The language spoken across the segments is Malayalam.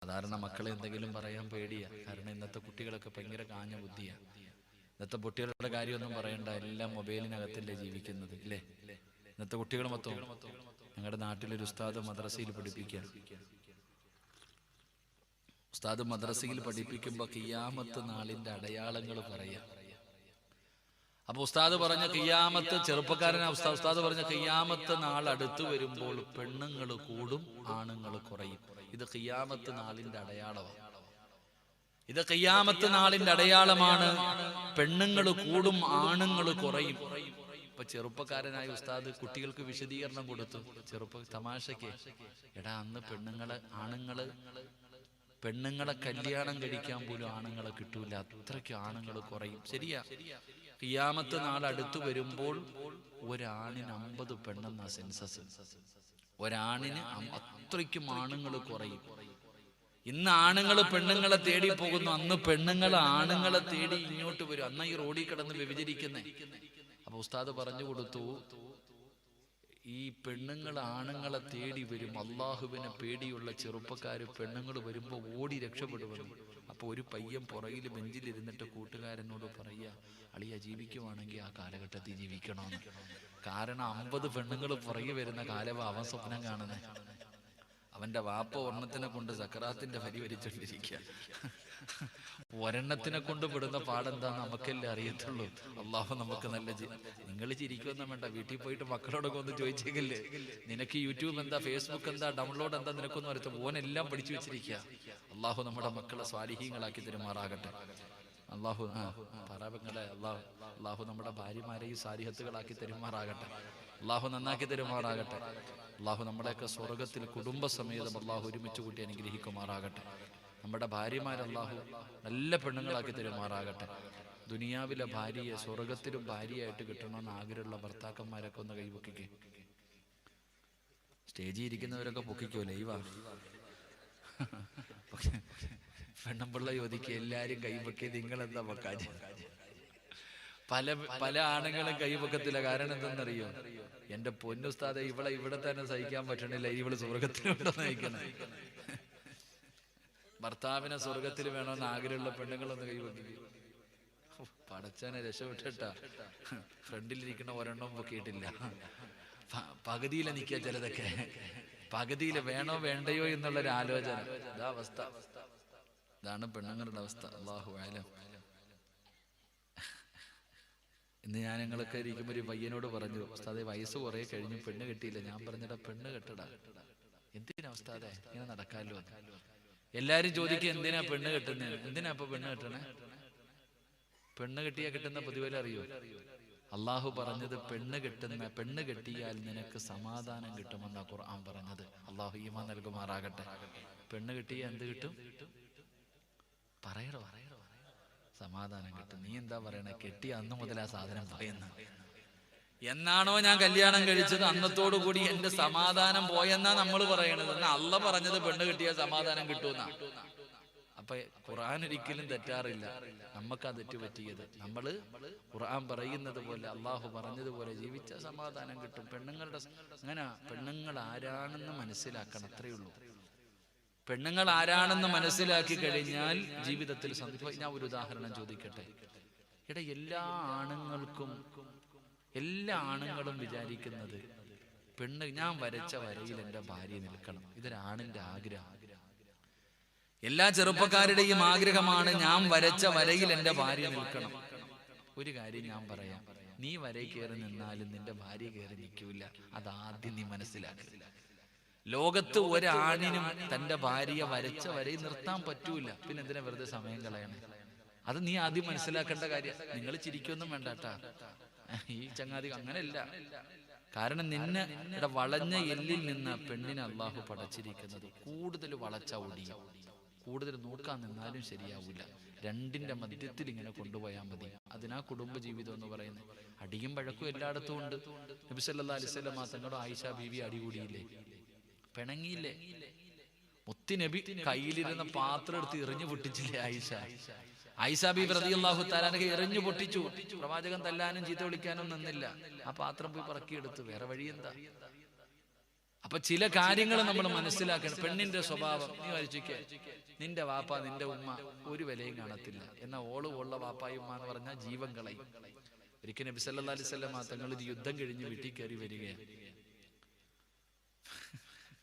സാധാരണ മക്കളെ എന്തെങ്കിലും പറയാൻ പേടിയാ. കാരണം ഇന്നത്തെ കുട്ടികളൊക്കെ ഭയങ്കര കാഞ്ഞ ബുദ്ധിയാ. ഇന്നത്തെ കുട്ടികളുടെ കാര്യമൊന്നും പറയണ്ട, എല്ലാം മൊബൈലിനകത്തല്ലേ ജീവിക്കുന്നത്, ഇല്ലേ? ഇന്നത്തെ കുട്ടികൾ മൊത്തം. ഞങ്ങളുടെ നാട്ടിലൊരു ഉസ്താദ് മദ്രസയിൽ പഠിപ്പിക്കുക. ഉസ്താദ് മദ്രസയിൽ പഠിപ്പിക്കുമ്പോ ഖിയാമത്ത് നാളിന്റെ അടയാളങ്ങൾ പറയാ. അപ്പൊ ഉസ്താദ് പറഞ്ഞ ഖിയാമത്ത്, ചെറുപ്പക്കാരനാ ഉസ്താദ് പറഞ്ഞ ഖിയാമത്ത് നാൾ അടുത്തു വരുമ്പോൾ പെണ്ണുങ്ങൾ കൂടും, ആണുങ്ങൾ കുറയും. ഇത് ഖിയാമത്ത് നാളിന്റെ അടയാളമാണ്. ഇത് ഖിയാമത്ത് നാളിന്റെ അടയാളമാണ്. പെണ്ണുങ്ങൾ കൂടും, ആണുങ്ങൾ കുറയും. ഇപ്പൊ ചെറുപ്പക്കാരനായ ഉസ്താദ് കുട്ടികൾക്ക് വിശദീകരണം കൊടുത്തു. തമാശക്ക്, എടാ അന്ന് പെണ്ണുങ്ങളെ കല്യാണം കഴിക്കാൻ പോലും ആണുങ്ങളെ കിട്ടൂല, അത്രയ്ക്ക് ആണുങ്ങൾ കുറയും. ശരിയാ. ഖിയാമത്ത് നാൾ അടുത്തു വരുമ്പോൾ ഒരാണിന് 50 പെണ്ണെന്ന സെൻസസ്. ഒരാണിന് അത്രയ്ക്കും ആണുങ്ങൾ കുറയും. ഇന്ന് ആണുങ്ങൾ പെണ്ണുങ്ങളെ തേടി പോകുന്നു, അന്ന് പെണ്ണുങ്ങൾ ആണുങ്ങളെ തേടി ഇങ്ങോട്ട് വരും. അന്ന് ഈ റോഡിൽ കിടന്ന് വ്യഭിചരിക്കുന്നേ. അപ്പൊ ഉസ്താദ് പറഞ്ഞു കൊടുത്തു, ഈ പെണ്ണുങ്ങൾ ആണുങ്ങളെ തേടി വരും. അള്ളാഹുവിനെ പേടിയുള്ള ചെറുപ്പക്കാര് പെണ്ണുങ്ങൾ വരുമ്പോ ഓടി രക്ഷപ്പെടുമെന്ന്. അപ്പൊ ഒരു പയ്യൻ പുറകിൽ ബെഞ്ചിലിരുന്നിട്ട് കൂട്ടുകാരനോട് പറയാ, അളിയ ജീവിക്കുവാണെങ്കിൽ ആ കാലഘട്ടത്തിൽ ജീവിക്കണമെന്ന്. കാരണം 50 പെണ്ണുങ്ങൾ പുറകെ വരുന്ന കാലം അവൻ സ്വപ്നം കാണുന്നേ. അവന്റെ വാപ്പ ഒരെണ്ണത്തിനെ കൊണ്ട് സക്കറാത്തിന്റെ വരി വരിച്ചോണ്ടിരിക്കുക. ഒരെണ്ണത്തിനെ കൊണ്ട് പെടുന്ന പാടെന്താ നമുക്കല്ലേ അറിയത്തുള്ളൂ. അള്ളാഹു നമുക്ക് നല്ല നിങ്ങൾ ചിരിക്കൊന്നും വേണ്ട, വീട്ടിൽ പോയിട്ട് മക്കളോടൊക്കെ ഒന്ന് ചോദിച്ചേക്കല്ലേ, നിനക്ക് യൂട്യൂബ് എന്താ, ഫേസ്ബുക്ക് എന്താ, ഡൗൺലോഡ് എന്താ നിനക്കൊന്നും അറിയത്ത. ഓനെല്ലാം പഠിച്ചു വെച്ചിരിക്കുക. അള്ളാഹു നമ്മുടെ മക്കളെ സ്വാലിഹീങ്ങളാക്കി തരുമാറാകട്ടെ. അള്ളാഹു പറവങ്ങളെ അള്ളാഹു നമ്മുടെ ഭാര്യമാരെയും സാലിഹത്തുകളാക്കി തരുമാറാകട്ടെ. അള്ളാഹു നന്നാക്കി തരുമാറാകട്ടെ. അള്ളാഹു നമ്മുടെയൊക്കെ സ്വർഗത്തിൽ കുടുംബസമേതം അള്ളാഹു ഒരുമിച്ച് കൂട്ടി അനുഗ്രഹിക്കുമാറാകട്ടെ. നമ്മുടെ ഭാര്യമാരെ അള്ളാഹു നല്ല പെണ്ണുങ്ങളാക്കി തരുമാറാകട്ടെ. ദുനിയാവിലെ ഭാര്യയെ സ്വർഗത്തിലും ഭാര്യയായിട്ട് കിട്ടണമെന്ന് ആഗ്രഹമുള്ള ഭർത്താക്കന്മാരൊക്കെ ഒന്ന് കൈപൊക്കിക്കേ. സ്റ്റേജിൽ ഇരിക്കുന്നവരൊക്കെ പൊക്കിക്കോ, ലൈവാ. പെണ്ണമ്പിള്ള ചോദിക്കുക, എല്ലാരും കൈപൊക്കി, നിങ്ങളെന്താ പൊക്കാജ്? പല ആണുങ്ങളും കൈപൊക്കത്തില്ല. കാരണം എന്തെന്നറിയോ? എന്റെ പൊന്നുസ്താദെ, ഇവിടെ തന്നെ സഹിക്കാൻ പറ്റണില്ല, ഇവള് സ്വർഗത്തിലുണ്ടോ നയിക്കണം. ഭർത്താവിനെ സ്വർഗത്തിൽ വേണമെന്ന് ആഗ്രഹമുള്ള പെണ്ണുങ്ങളൊന്ന് കൈവെക്കുക. പടച്ചനെ രക്ഷപ്പെട്ടാ. ഫ്രണ്ടിലിരിക്കുന്ന ഒരെണ്ണം പൊക്കിയിട്ടില്ല. പകുതിയിലെ നിൽക്കുക ചിലതൊക്കെ. പകുതിയില് വേണോ വേണ്ടയോ എന്നുള്ളൊരു ആലോചന. ഇതാ അവസ്ഥ. ഇതാണ് പെണ്ണുങ്ങളുടെ അവസ്ഥ. അല്ലാഹു അഅലം. ഇന്ന് ഞാൻ ഞങ്ങളൊക്കെ ഇരിക്കുമ്പോൾ ഒരു പയ്യനോട് പറഞ്ഞു, ഉസ്താദേ വയസ്സ് കുറെ കഴിഞ്ഞു, പെണ്ണ് കെട്ടിയില്ല. ഞാൻ പറഞ്ഞിടാ, പെണ്ണ് കെട്ടടാ. എന്തിനാ ഉസ്താദേ ഇങ്ങനെ നടക്കാലോ? എല്ലാരും ചോദിക്കുക, എന്തിനാ പെണ്ണ് കെട്ടുന്നത്? എന്തിനാ ഇപ്പൊ പെണ്ണ് കെട്ടണേ? പെണ്ണ് കെട്ടിയാ കിട്ടുന്ന പ്രതിഫലം അറിയോ? അള്ളാഹു പറഞ്ഞത്, പെണ്ണ് കെട്ടിയാൽ നിനക്ക് സമാധാനം കിട്ടുമെന്നാ ഖുർആൻ പറഞ്ഞത്. അള്ളാഹു ഈമാൻ നൽകുമാറാകട്ടെ. പെണ്ണ് കെട്ടിയാൽ എന്ത് കിട്ടും? പറയറോ? സമാധാനം കിട്ടും. നീ എന്താ പറയണേ? കെട്ടിയ അന്ന് മുതൽ ആ സാധനം പറയുന്ന. എന്നാണോ ഞാൻ കല്യാണം കഴിച്ചത് അന്നത്തോടു കൂടി എന്റെ സമാധാനം പോയെന്നാ നമ്മൾ പറയണത്. എന്നാ അള്ള പറഞ്ഞത് പെണ്ണ് കിട്ടിയാൽ സമാധാനം കിട്ടുമെന്നാ. അപ്പൊ ഖുർആൻ ഒരിക്കലും തെറ്റാറില്ല. നമുക്കാ തെറ്റ് പറ്റിയത്. നമ്മള് ഖുർആൻ പറയുന്നത് പോലെ, അള്ളാഹു പറഞ്ഞതുപോലെ ജീവിച്ച സമാധാനം കിട്ടും. അങ്ങനെ പെണ്ണുങ്ങൾ ആരാണെന്ന് മനസ്സിലാക്കണം, അത്രയേ ഉള്ളൂ. പെണ്ണുങ്ങൾ ആരാണെന്ന് മനസ്സിലാക്കി കഴിഞ്ഞാൽ ജീവിതത്തിൽ ഞാൻ ഒരു ഉദാഹരണം ചോദിക്കട്ടെ. എല്ലാ ആണുങ്ങളും വിചാരിക്കുന്നത്, ഞാൻ വരച്ച വരയിൽ എൻ്റെ ഭാര്യ നിൽക്കണം. ഇതൊരാണിന്റെ ആഗ്രഹം. എല്ലാ ചെറുപ്പക്കാരുടെയും ആഗ്രഹമാണ്, ഞാൻ വരച്ച വരയിൽ എൻ്റെ ഭാര്യ നിൽക്കണം. ഒരു കാര്യം ഞാൻ പറയാം, നീ വരയിൽ കയറി നിന്നാലും നിന്റെ ഭാര്യ കയറി നിൽക്കൂല. അതാദ്യം നീ മനസ്സിലാക്കില്ല. ലോകത്ത് ഒരാണിനും തന്റെ ഭാര്യയെ വരച്ച വരയിൽ നിർത്താൻ പറ്റൂല. പിന്നെ എന്തിനാ വെറുതെ സമയം കളയണേ? അത് നീ ആദ്യം മനസ്സിലാക്കേണ്ട കാര്യം. നിങ്ങൾ ചിരിക്കൊന്നും വേണ്ടാട്ടാ, ഈ ചങ്ങാതി അങ്ങനെയല്ല. കാരണം നിന്നെ വളഞ്ഞ എല്ലിൽ നിന്ന് പെണ്ണിനെ അള്ളാഹു പടച്ചിരിക്കുന്നത്. കൂടുതൽ വളച്ച ഒടിയും, കൂടുതൽ നോക്കാൻ നിന്നാലും ശരിയാവൂല. രണ്ടിന്റെ മധ്യത്തിൽ ഇങ്ങനെ കൊണ്ടുപോയാൽ മതി. അതിനാ കുടുംബ ജീവിതം എന്ന് പറയുന്നത്. അടിയും വഴക്കും എല്ലായിടത്തും ഉണ്ട്. നബി സല്ലല്ലാഹു അലൈഹി വസല്ലം തങ്ങളുടെ ആയിഷ ബീവി അടികൂടിയില്ലേ, പിണങ്ങിയില്ലേ? മുത്തുനബി കയ്യിലിരുന്ന പാത്രം എടുത്ത് എറിഞ്ഞു പൊട്ടിച്ചില്ലേ ആയിഷ ബീവി റളിയല്ലാഹു തആല അൻഹ എറിഞ്ഞു പൊട്ടിച്ചു. പ്രവാചകൻ തല്ലാനും ചീത്ത വിളിക്കാനും നിന്നില്ല. ആ പാത്രം പോയി പറക്കിയെടുത്തു. വേറെ വഴി എന്താ? അപ്പൊ ചില കാര്യങ്ങൾ നമ്മൾ മനസ്സിലാക്കണം. പെണ്ണിന്റെ സ്വഭാവം നീ വായിച്ചേ, നിന്റെ വാപ്പ നിന്റെ ഉമ്മ ഒരു വിലയും കാണത്തില്ല, എന്നാ ഓളുള്ള വാപ്പായി ഉമ്മ എന്ന് പറഞ്ഞാൽ ജീവൻ കളയും. ഒരിക്കൽ നബി സല്ലല്ലാഹു അലൈഹി വസല്ലം തങ്ങൾ ഒരു യുദ്ധം കഴിഞ്ഞ് വീട്ടിൽ കയറി വരികയാണ്.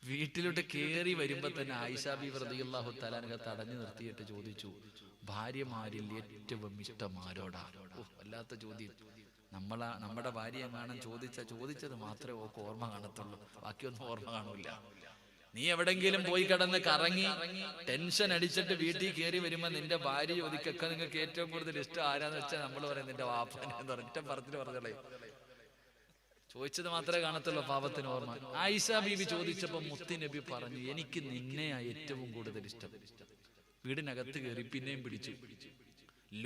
വീട്ടിലോട്ട് കയറി വരുമ്പോ തന്നെ ആയിഷ ബീവി റളിയല്ലാഹു തആല അൻഹ തടഞ്ഞു നിർത്തിയിട്ട് ചോദിച്ചു, ഭാര്യമാരിൽ ഏറ്റവും ഇഷ്ടം ആരോടാ? വല്ലാത്ത ചോദ്യം. നമ്മുടെ ഭാര്യ എങ്ങാനും ചോദിച്ചത് മാത്രമേ ഓക്ക് ഓർമ്മ കാണത്തുള്ളൂ, ബാക്കിയൊന്നും ഓർമ്മ കാണൂല. നീ എവിടെങ്കിലും പോയി കിടന്ന് കറങ്ങി ടെൻഷൻ അടിച്ചിട്ട് വീട്ടിൽ കയറി വരുമ്പോ നിന്റെ ഭാര്യ ചോദിക്കൊക്കെ നിങ്ങൾക്ക് ഏറ്റവും കൂടുതൽ ഇഷ്ടം ആരാന്ന് വെച്ചാൽ നമ്മൾ പറയും നിന്റെ വാപ്പനെ എന്ന് പറഞ്ഞിട്ട് പറഞ്ഞോളേ. ചോദിച്ചത് മാത്രമേ കാണത്തുള്ളൂ, പാപത്തിന് ഓർമ്മ. ആയിഷ ബീവി ചോദിച്ചപ്പോ മുത്തി നബി പറഞ്ഞു, എനിക്ക് നിന്നെയാ ഏറ്റവും കൂടുതൽ ഇഷ്ടം. വീടിനകത്ത് കയറി പിന്നെയും പിടിച്ചു,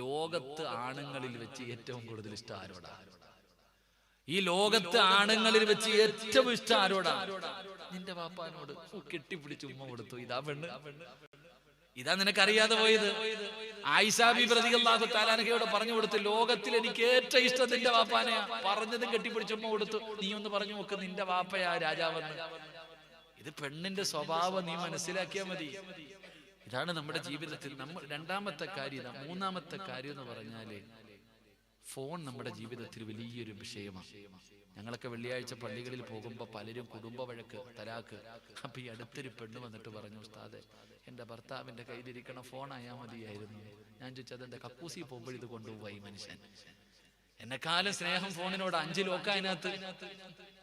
ലോകത്ത് ആണുങ്ങളിൽ വെച്ച് ഏറ്റവും കൂടുതൽ ഇഷ്ടം ആരോടാ? ഈ ലോകത്ത് ആണുങ്ങളിൽ വെച്ച് ഏറ്റവും ഇഷ്ടം ആരോടാ? നിന്റെ വാപ്പാനോട്. കെട്ടിപ്പിടിച്ച് ഉമ്മ കൊടുത്തു. ഇതാ പെണ്ണ്, ഇതാ നിനക്കറിയാതെ പോയത്. ആയിഷ ബീബി റളിയല്ലാഹു തആല അൻഹയോട് പറഞ്ഞു കൊടുത്തു, ലോകത്തിൽ എനിക്ക് ഏറ്റവും ഇഷ്ടം നിന്റെ വാപ്പാനെയാ. പറഞ്ഞതും കെട്ടിപ്പിടിച്ച് ഉമ്മ കൊടുത്തു. നീ ഒന്ന് പറഞ്ഞു നോക്ക്, നിന്റെ വാപ്പയാ രാജാവെന്ന്. ഇത് പെണ്ണിന്റെ സ്വഭാവം നീ മനസ്സിലാക്കിയാൽ മതി. ഇതാണ് നമ്മുടെ ജീവിതത്തിൽ രണ്ടാമത്തെ കാര്യം. മൂന്നാമത്തെ കാര്യം എന്ന് പറഞ്ഞാല് ഫോൺ നമ്മുടെ ജീവിതത്തിൽ വലിയൊരു വിഷയമാണ്. ഞങ്ങളൊക്കെ വെള്ളിയാഴ്ച പള്ളികളിൽ പോകുമ്പോൾ പലരും കുടുംബ വഴക്ക്, തലാക്ക്. അപ്പൊ ഈ അടുത്തൊരു പെണ്ണ് വന്നിട്ട് പറഞ്ഞു, ഉസ്താദെ എന്റെ ഭർത്താവിന്റെ കയ്യിലിരിക്കണ ഫോൺ ആയാൽ മതിയായിരുന്നു. ഞാൻ ചോദിച്ചത് എന്താ, കക്കൂസി പോകുമ്പോൾ ഇത് കൊണ്ടുപോയി മനുഷ്യൻ. എന്നെക്കാലം സ്നേഹം ഫോണിനോട്. 5 ലോക്ക് അതിനകത്ത്.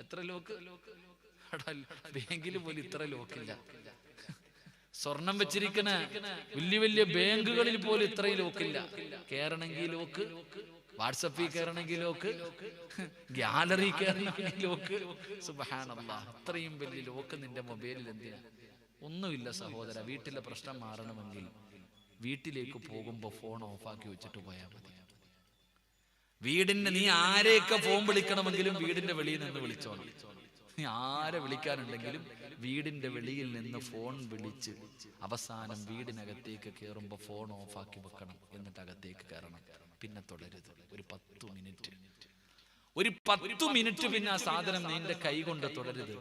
എത്ര ലോക്ക്? ബാങ്കിൽ പോലും ഇത്ര ലോക്കില്ല. സ്വർണം വെച്ചിരിക്കുന്ന വലിയ വലിയ ബാങ്കുകളിൽ പോലും ഇത്രയും ലോക്കില്ല. കേറണമെങ്കിൽ ലോക്ക്, വാട്സപ്പിൽ കയറണമെങ്കിൽ ലോക്ക്, ഗാലറി കയറണമെങ്കിൽ ലോക്ക്. സുബ്ഹാനല്ലാഹ്, അത്രയും വലിയ ലോക്ക് നിന്റെ മൊബൈലിൽ എന്തിനാ? ഒന്നുമില്ല സഹോദര. വീട്ടിലെ പ്രശ്നം മാറണമെങ്കിൽ വീട്ടിലേക്ക് പോകുമ്പോ ഫോൺ ഓഫാക്കി വെച്ചിട്ട് പോയാൽ മതി. വീടിന്റെ നീ ആരെയൊക്കെ ഫോൺ വിളിക്കണമെങ്കിലും വീടിന്റെ വെളിയിൽ നിന്ന് വിളിച്ചോണം. നീ ആരെ വിളിക്കാനുണ്ടെങ്കിലും വീടിന്റെ വെളിയിൽ നിന്ന് ഫോൺ വിളിച്ച് അവസാനം വീടിനകത്തേക്ക് കയറുമ്പോ ഫോൺ ഓഫാക്കി വെക്കണം. എന്നിട്ട് അകത്തേക്ക് കയറണം. പിന്നെ തുടരുത്. ഒരു 10 മിനിറ്റ് പിന്നെ ആ സാധനം നിന്റെ കൈ കൊണ്ട് തുടരുത്.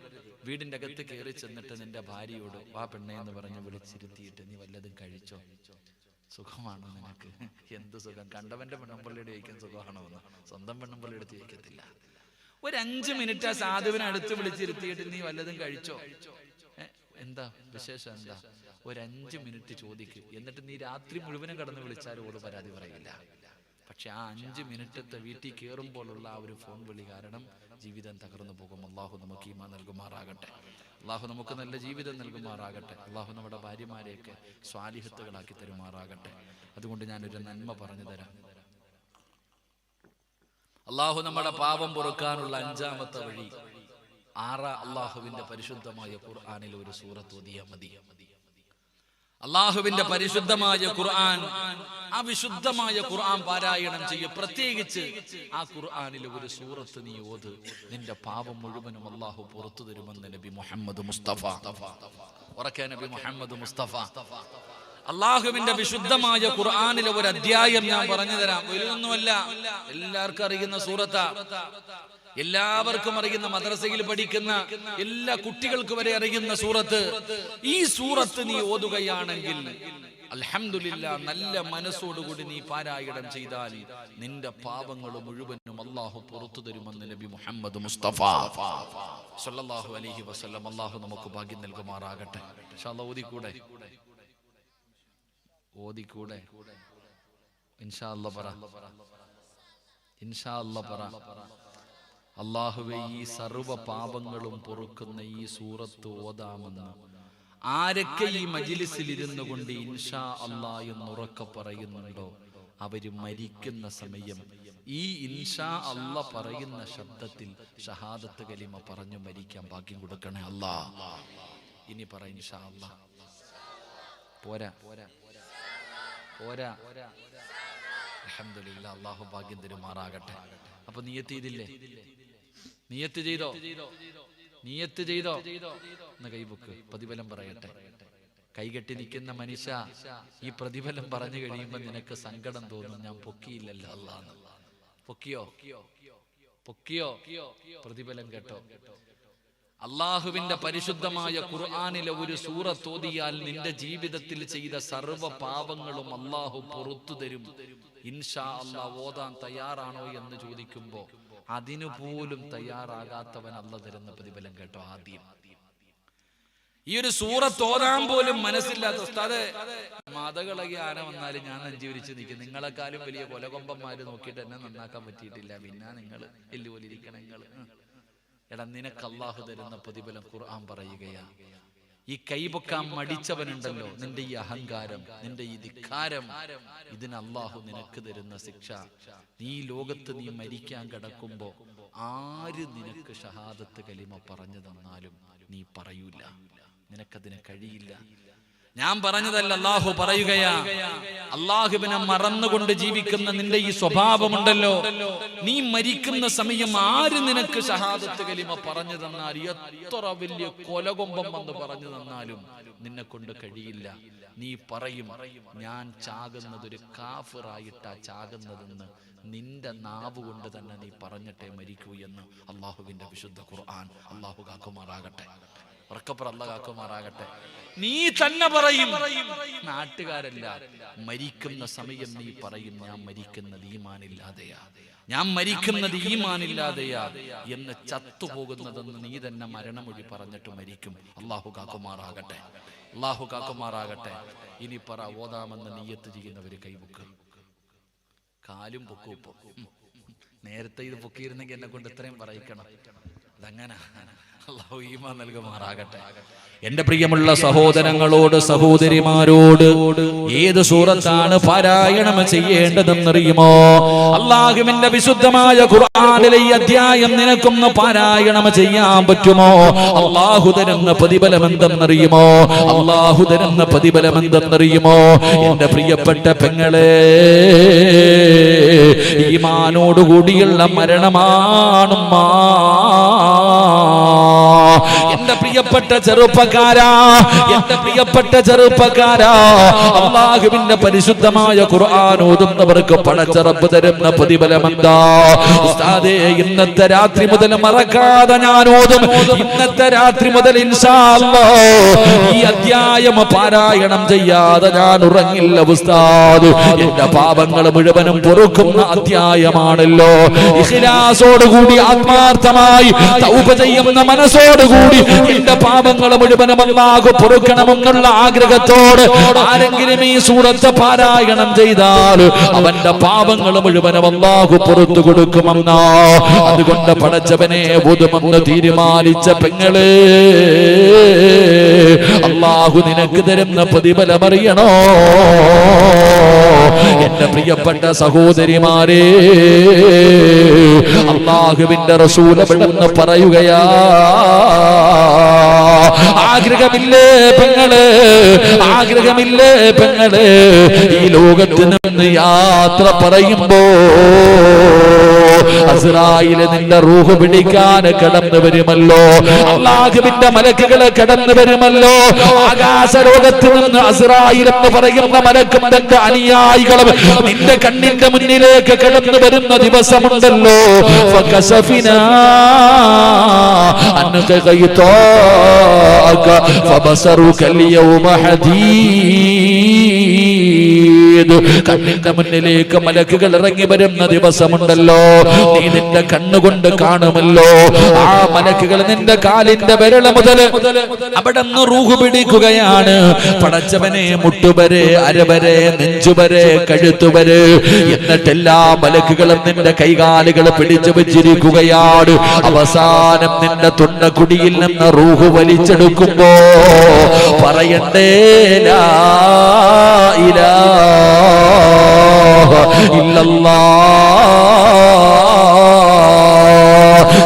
വീടിന്റെ അകത്ത് കയറി ചെന്നിട്ട് നിന്റെ ഭാര്യയോട് വാ പെണ്ണേ എന്ന് പറഞ്ഞ് വിളിച്ചിരുത്തിയിട്ട് നീ വല്ലതും കഴിച്ചോ? സുഖമാണോ നിനക്ക്? എന്ത് സുഖം? കണ്ടവന്റെ പെണ്ണുമ്പള്ളിയുടെ ചോദിക്കാൻ സുഖമാണോ എന്ന് സ്വന്തം പെണ്ണുമ്പള്ളിയുടെ ചോദിക്കത്തില്ല. ഒരു 5 മിനിറ്റ് ആ സാധുവിനെ അടുത്ത് വിളിച്ചിരുത്തിയിട്ട് നീ വല്ലതും കഴിച്ചോ? എന്താ വിശേഷം? എന്താ? ഒരു 5 മിനിറ്റ് ചോദിക്ക്. എന്നിട്ട് നീ രാത്രി മുഴുവനും കടന്ന് വിളിച്ചാലും ഓട് പരാതി പറയില്ല. പക്ഷെ ആ 5 മിനിറ്റത്തെ വീട്ടിൽ കയറുമ്പോഴുള്ള ആ ഒരു ഫോൺ വിളി കാരണം ജീവിതം തകർന്നു പോകും. അള്ളാഹു നമുക്ക് ഈമാൻ നൽകുമാറാകട്ടെ. അള്ളാഹു നമുക്ക് നല്ല ജീവിതം നൽകുമാറാകട്ടെ. അള്ളാഹു നമ്മുടെ ഭാര്യമാരെയൊക്കെ സ്വാലിഹത്തുകളാക്കി തരുമാറാകട്ടെ. അതുകൊണ്ട് ഞാനൊരു നന്മ പറഞ്ഞു തരാം. അള്ളാഹു നമ്മുടെ പാപം പൊറുക്കാനുള്ള 5-ാമത്തെ വഴി അള്ളാഹുവിന്റെ പരിശുദ്ധമായ ഖുർആനിൽ ഒരു സൂറത്ത് ഓതിയാൽ മതി. അള്ളാഹുവിന്റെ പരിശുദ്ധമായ ഖുർആൻ, ആ വിശുദ്ധമായ ഖുർആൻ പാരായണം ചെയ്യും. പ്രത്യേകിച്ച് ആ ഖുർആനിൽ ഒരു സൂറത്ത് നീ ഓത്, നിന്റെ പാപം മുഴുവനും അള്ളാഹു പുറത്തു തരുമെന്ന് നബി മുഹമ്മദ് മുസ്തഫ. ഉറക്കെ നബി മുഹമ്മദ് മുസ്തഫ. അള്ളാഹുവിന്റെ വിശുദ്ധമായ ഖുർആനിലെ ഒരു അധ്യായം ഞാൻ പറഞ്ഞു തരാം. വലുതൊന്നുമല്ല, എല്ലാവർക്കും അറിയുന്ന സൂറത്താ. എല്ലാവർക്കും അറിയുന്ന, മദ്രസയിൽ പഠിക്കുന്ന എല്ലാ കുട്ടികൾക്ക് വരെ അറിയുന്ന സൂറത്ത്. ഈ സൂറത്ത് നീ ഓതുകയാണെങ്കിൽ അൽഹംദുലില്ലാഹ്, നല്ല മനസ്സോടുകൂടി നീ പാരായണം ചെയ്താൽ നിന്റെ പാപങ്ങൾ മുഴുവനും അള്ളാഹു പുറത്തു തരുമെന്ന് നബി മുഹമ്മദ് മുസ്തഫ സല്ലല്ലാഹു അലൈഹി വസല്ലം. അള്ളാഹു നമുക്ക് ഭാഗ്യം നൽകുമാറാകട്ടെ. ഇൻഷാ അല്ലാഹ് ഓതിക്കൂടെ? ഇൻഷാ അല്ലാഹ് പറ. ഇൻഷാ അല്ലാഹ് പറ. അല്ലാഹുവേ, ഈ സർവ്വ പാപങ്ങളും പൊറുക്കുന്ന ഈ സൂറത്ത് ഓതാമെന്ന് ആരൊക്കെ ഈ മജ്ലിസിൽ ഇരുന്നു കൊണ്ട് ഇൻഷാ അല്ലാഹ് എന്നുറക്കെ പറയുന്നുണ്ടോ, അവര് മരിക്കുന്ന സമയം ഈ ഇൻഷാ അല്ലാഹ് പറയുന്ന ശബ്ദത്തിൽ ഷഹാദത്ത് കലിമ പറഞ്ഞു മരിക്കാൻ ഭാഗ്യം കൊടുക്കണേ അല്ലാഹ്. ഇനി പറ ഇൻഷാ അല്ലാഹ്. പോരാ പോരാ. അൽഹംദുലില്ലാഹ്, അല്ലാഹു ഭാഗ്യം തരുമാറാകട്ടെ. അപ്പൊ നിയത്ത് ചെയ്തില്ലേ? നിയത്ത് ചെയ്തോ? നിയത്ത് ചെയ്തോ? എന്ന് കൈബുക്ക്. പ്രതിഫലം പറയട്ടെ. കൈകെട്ടി നിൽക്കുന്ന മനുഷ്യ, ഈ പ്രതിഫലം പറഞ്ഞു കഴിയുമ്പോ നിനക്ക് സങ്കടം തോന്നും. ഞാൻ പൊക്കിയില്ലല്ലോ അല്ലാഹ്. പൊക്കിയോ? പ്രതിഫലം കേട്ടോ? അള്ളാഹുവിന്റെ പരിശുദ്ധമായ ഖുർആനിലെ ഒരു സൂറത്ത് ഓതിയാൽ നിന്റെ ജീവിതത്തിൽ ചെയ്ത സർവ്വ പാപങ്ങളും അള്ളാഹു പുറത്തു തരും. ഇൻഷാ അല്ലാഹ് ഓതാൻ തയ്യാറാണോ എന്ന് ചോദിക്കുമ്പോ അതിനുപോലും തയ്യാറാകാത്തവൻ അല്ലാഹ് തരുന്ന പ്രതിഫലം കേട്ടോ. ആദ്യം ഈ ഒരു സൂറത്ത് ഓതാൻ പോലും മനസ്സില്ലാത്ത ഉസ്താദേ, മതകളകി ആന വന്നാലും ഞാൻ നെഞ്ചുവിരിച്ച് നിൽക്കും. നിങ്ങളെക്കാളും വലിയ കൊലകൊമ്പന്മാര് നോക്കിയിട്ട് എന്നെ നന്നാക്കാൻ പറ്റിയിട്ടില്ല, പിന്നെ നിങ്ങൾ എല്ലുപോലെ ഇരിക്കണം. നിങ്ങൾ എടാ, നിനക്ക് അള്ളാഹു തരുന്ന പ്രതിഫലം ഖുർആൻ പറയുകയാ. ഈ കൈപൊക്കാൻ മടിച്ചവനുണ്ടല്ലോ, നിന്റെ ഈ അഹങ്കാരം, നിന്റെ ഈ ധിക്കാരം, ഇതിന് അള്ളാഹു നിനക്ക് തരുന്ന ശിക്ഷ. നീ ലോകത്ത് നീ മരിക്കാൻ കിടക്കുമ്പോ ആര് നിനക്ക് ഷഹാദത്ത് കലിമ പറഞ്ഞു തന്നാലും നീ പറയൂല, നിനക്കതിന് കഴിയില്ല. ഞാൻ പറഞ്ഞതല്ല, അള്ളാഹു പറയുകയാ. അള്ളാഹുവിനെ മറന്നുകൊണ്ട് ജീവിക്കുന്ന നിന്റെ ഈ സ്വഭാവമുണ്ടല്ലോ, നീ മരിക്കുന്ന സമയം ആര് നിനക്ക് ഷഹാദത്ത് കലിമ പറഞ്ഞു തന്നാൽ, എത്ര വലിയ കൊലകൊമ്പം വന്ന് പറഞ്ഞു തന്നാലും നിന്നെ കൊണ്ട് കഴിയില്ല. നീ പറയും, ഞാൻ ചാകുന്നത് ഒരു കാഫിറായിട്ടാ ചാകുന്നതെന്ന് നിന്റെ നാവ് കൊണ്ട് തന്നെ നീ പറഞ്ഞിട്ടേ മരിക്കൂ എന്ന് അള്ളാഹുവിന്റെ വിശുദ്ധ ഖുർആൻ. അള്ളാഹു കാക്കുമാറാകട്ടെ, ഉറക്കപ്പുറം അല്ലാഹു കാക്കുമാറാകട്ടെ. നീ തന്നെ പറയും, നാട്ടുകാരല്ല, മരിക്കുന്ന സമയം നീ പറയും, ഞാൻ മരിക്കുന്നത് ഈമാനില്ലാതെയാ, ഞാൻ മരിക്കുന്നത് ഈമാനില്ലാതെയാ എന്ന്, ചത്തുപോകുന്നതെന്ന് നീ തന്നെ മരണമൊഴി പറഞ്ഞിട്ട് മരിക്കും. അള്ളാഹു കാക്കുമാറാകട്ടെ, അള്ളാഹു കാക്കുമാറാകട്ടെ. ഇനി പറ, ഓതാമെന്ന് നിയ്യത്ത് ചെയ്യുന്നവര് കൈബുക്ക്, കാലും പൊക്കും. ഇപ്പൊ നേരത്തെ ഇത് പൊക്കിയിരുന്നെങ്കിൽ എന്നെ കൊണ്ട് ഇത്രയും പറയിക്കണം. അതങ്ങനെ അല്ലാഹു ഈമാൻ നൽകുമാറാകട്ടെ. എന്റെ പ്രിയമുള്ള സഹോദരങ്ങളോട് സഹോദരിമാരോട് ഏത് സൂറത്താണ് പാരായണം ചെയ്യേണ്ടതെന്നറിയുമോ? അല്ലാഹുവിന്റെ വിശുദ്ധമായ ഖുർആനിലെ ഈ അധ്യായം നിനക്കൊന്ന് പാരായണം ചെയ്യാൻ പറ്റുമോ? അല്ലാഹു തരുന്ന പ്രതിഫലം എന്തെന്നറിയുമോ? അല്ലാഹു തരുന്ന പ്രതിഫലം എന്തെന്നറിയുമോ? എന്റെ പ്രിയപ്പെട്ട പെങ്ങളെ, ഈമാനോടുകൂടിയുള്ള മരണമാണ്. എന്റെ പ്രിയപ്പെട്ട ചെറുപ്പക്കാരാ, എന്റെ പ്രിയപ്പെട്ട ചെറുപ്പക്കാരാ, അല്ലാഹുവിന്റെ പരിശുദ്ധമായ ഖുർആൻ ഓതുന്നവർക്ക് പടച്ച റബ്ബ് തരുന്ന പ്രതിഫലം എന്താ? ഉസ്താദേ, ഇന്നത്തെ രാത്രി മുതൽ മറക്കാതെ ഞാൻ ഓതും. ഇന്നത്തെ രാത്രി മുതൽ ഇൻഷാ അല്ലാഹ് ഈ അധ്യായം പാരായണം ചെയ്യാതെ ഞാൻ ഉറങ്ങില്ല ഉസ്താദ്. എന്റെ പാപങ്ങൾ മുഴുവനും പൊറുക്കുന്ന അധ്യായമാണല്ലോ. ഇഖ്ലാസോടുകൂടി ആത്മാർത്ഥമായി തൗബ ചെയ്യുന്ന മനസ്സോടുകൂടി എന്റെ പാപങ്ങൾ മുഴുവനും അല്ലാഹു പൊറുക്കണമെന്നുള്ള ആഗ്രഹത്തോട് ആരെങ്കിലും ഈ സൂറത്ത് പാരായണം ചെയ്താൽ അവന്റെ പാപങ്ങൾ മുഴുവനും അല്ലാഹു പുറത്തു കൊടുക്കുമെന്നാ. അതുകൊണ്ട് പടച്ചവനെ ഓതുമെന്ന് തീരുമാനിച്ച പെങ്ങളെ, അല്ലാഹു നിനക്ക് തരുന്ന പ്രതിഫലം അറിയണോ? എന്റെ പ്രിയപ്പെട്ട സഹോദരിമാരെ, അല്ലാഹുവിന്റെ റസൂൽ എന്ന് പറയുകയാ, ആഗ്രഹമില്ലേ പെങ്ങള്, ആഗ്രഹമില്ലേ പെങ്ങള്, ഈ ലോകത്ത് നിന്ന് യാത്ര പറയുമ്പോ അസ്രായീൽ നിന്റെ റൂഹ് പിടിക്കാൻ കടന്നു വരുമല്ലോ, അല്ലാഹുവിന്റെ മലക്കുകളെ കടന്നു വരുമല്ലോ. ആകാശലോകത്ത് നിന്ന് അസ്രായീൽ എന്ന് പറയുന്ന മലക്കും തന്റെ അനുയായികളും നിന്റെ കണ്ണിന്റെ മുന്നിലേക്ക് കടന്നു വരുന്ന ദിവസമുണ്ടല്ലോ. ഫകശഫിനാ അൻക ഗൈതാക ഫബസറുക അൽയൗമ ഹദീദ്. കണ്ണിന്റെ മുന്നിലേക്ക് മലക്കുകൾ ഇറങ്ങി വരുന്ന ദിവസമുണ്ടല്ലോ, നീ നിന്റെ കണ്ണുകൊണ്ട് കാണുമല്ലോ. ആ മലക്കുകൾ നിന്റെ കാലിന്റെ വിരല് മുതൽ അവിടെ നിന്ന് റൂഹ് പിടിക്കുകയാണ്. പടച്ചവനെ, മുട്ടുവരെ, അരവരെ, നെഞ്ചുവരെ, കഴുത്തുവരെ, എന്നിട്ടെല്ലാ മലക്കുകളും നിന്റെ കൈകാലുകൾ പിടിച്ചു വെച്ചിരിക്കുകയാണ്. അവസാനം നിന്റെ തൊണ്ടക്കുടിയിൽ നിന്ന് റൂഹ് വലിച്ചെടുക്കുമ്പോ പറയണ്ടേ, ലാ ഇലാഹ ഇല്ലല്ലാഹ്.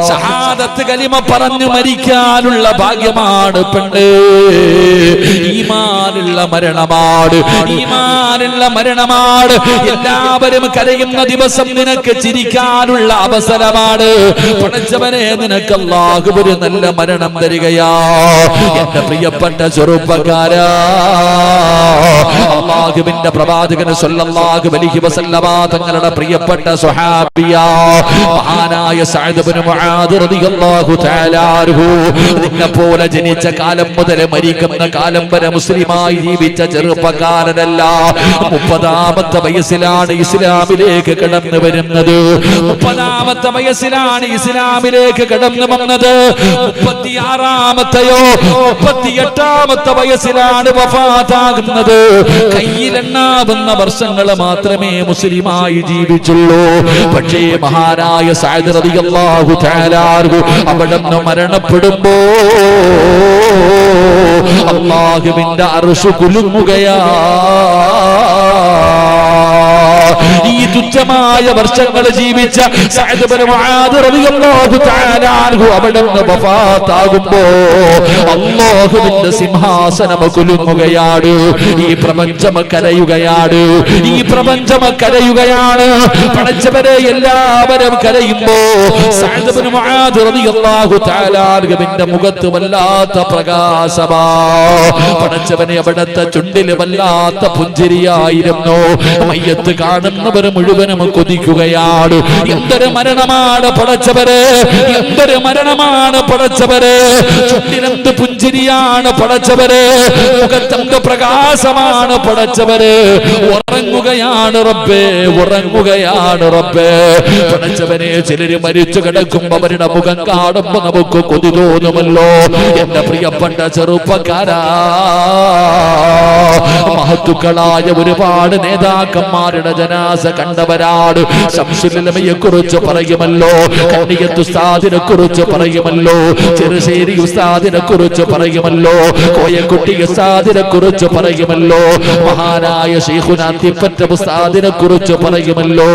ഷഹാദത്ത് കലിമ പറഞ്ഞു മരിക്കാനുള്ള ഭാഗ്യമാണ് പെണ്ണ്. ഈമാനുള്ള മരണമാണ്, ഈമാനുള്ള മരണമാണ്. എല്ലാവരും കരയുന്ന ദിവസം നിനക്ക് ചിരിക്കാനുള്ള അവസരമാണ്. പടച്ചവനെ, നിനക്ക് അല്ലാഹു ഒരു നല്ല മരണം തരികയാ. എന്റെ പ്രിയപ്പെട്ട ചെറുപ്പക്കാരാ, അല്ലാഹുവിന്റെ പ്രവാചകൻ സല്ലല്ലാഹു അലൈഹി വസല്ലമ തങ്ങളുടെ പ്രിയപ്പെട്ട സ്വഹാബിയ മഹാനായ സഅദ് ഇബ്നു മുആദ് റളിയല്ലാഹു തആല അൻഹു നിന്നെപ്പോലെ ജനിച്ച കാലം മുതൽ മരിക്കുന്ന കാലം വരെ മുസ്ലിമായി ജീവിച്ച ചെറുപ്പക്കാരനല്ല. 30ാമത്തെ വയസ്സിലാണ് ഇസ്ലാമിലേക്ക് കടന്നു വരുന്നത്. 30ാമത്തെ വയസ്സിലാണ് ഇസ്ലാമിലേക്ക് കടന്നു വന്നത്. 36ാമത്തെയോ 38ാമത്തെ വയസ്സിലാണ് വഫാത്താകുന്നത്. കയ്യിലെണ്ണാവുന്ന വർഷങ്ങൾ മാത്രമേ മുസ്ലിമായി ജീവിച്ചുള്ളൂ. പക്ഷേ മഹാനായ സഅദ് റളിയല്ലാഹു തആല അൻഹു അവിടുന്ന് മരണപ്പെടുമ്പോ അല്ലാഹുവിന്റെ അർശ് കുലുങ്ങുകയാ. ഈ തുച്ഛമായ വർഷങ്ങൾ ജീവിച്ച സഅദ് ഇബ്നു മുആദ് റളിയല്ലാഹു തആല അൻഹു അവിടുന്ന് വഫാത്താകുമ്പോ അല്ലാഹുവിന്റെ സിംഹാസനം കുലുങ്ങുകയാണ്. ഈ പ്രപഞ്ചം കരയുകയാണ്. ഈ പ്രപഞ്ചം കരയുകയാണ്. പടച്ചവരെ എല്ലാവരും കരയുമ്പോ സഅദ് ഇബ്നു മുആദ് റളിയല്ലാഹു തആല അൻഹുവിന്റെ മുഖത്ത് വല്ലാത്ത പ്രകാശമാ. പടച്ചവനെ അവിടുത്തെ ചുണ്ടിൽ വല്ലാത്ത പുഞ്ചിരിയായിരുന്നു. മയ്യത്ത് കാണുന്നവർ മുഴുവനും കൊതിക്കുകയാണ്. എന്തൊരു മരണമാണ് പടച്ചവരെ, എന്തൊരു മരണമാണ് പടച്ചവരെ. ചുണ്ടിലെന്ത് പുഞ്ചിരിയാണ് പടച്ചവരെ, മുഖത്തെന്ത് പ്രകാശമാണ് പടച്ചവരെ. ഉറങ്ങുകയാണ് റബ്ബേ, ഉറങ്ങുകയാണ് റബ്ബേ. പടച്ചവനെ ചിലര് മരിച്ചു കിടക്കുമ്പോ അവരുടെ മുഖം കാണുമ്പോ നമുക്ക് കൊതി തോന്നുമല്ലോ. എന്റെ പ്രിയപ്പെട്ട ചെറുപ്പക്കാരാ, മഹത്തുക്കളായ ഒരുപാട് നേതാക്കന്മാരുടെ ജനാസ കണ്ടവരാണ്. ശംസുൽ ഉലമയെ കുറിച്ച് പറയുമല്ലോ, കണ്ണിയത്ത് ഉസ്താദിനെ കുറിച്ച് പറയുമല്ലോ, ചെറുശ്ശേരി ഉസ്താദിനെ കുറിച്ച് പറയുമല്ലോ, കോയക്കുട്ടി ഉസ്താദിനെ കുറിച്ച് പറയുമല്ലോ, മഹാനായ ശൈഖുനാ തിപ്പറ്റ ഉസ്താദിനെ കുറിച്ച് പറയുമല്ലോ.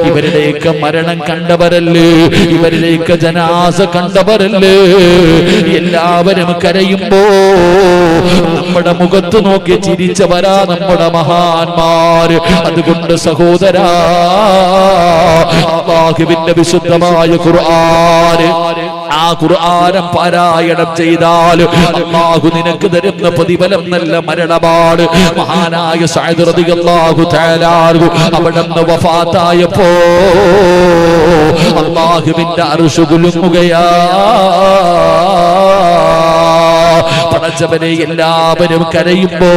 ഇവരുടെയൊക്കെ മരണം കണ്ടവരല്ലേ, ഇവരുടെയൊക്കെ ജനാസ കണ്ടവരല്ലേ. എല്ലാവരും കരയുമ്പോ നമ്മുടെ മുഖത്ത് നോക്കി ചിരിച്ചവരാ നമ്മുടെ മഹാന്മാര്. അതുകൊണ്ട് സഹോദരാ, അല്ലാഹുവിന്റെ വിശുദ്ധമായ ഖുർആൻ, ആ ഖുർആനം പാരായണം ചെയ്താൽ അല്ലാഹു നിനക്ക് തരുന്ന പ്രതിഫലം നല്ല മരണമാണ്. മഹാനായ സഅദ് റളിയല്ലാഹു തആല അൻഹു അവിടുന്ന് വഫാത്തായപ്പോ അല്ലാഹുവിന്റെ അർശ് കുലുങ്ങുകയാ. പടച്ചവനെ എല്ലാവരും കരയുമ്പോ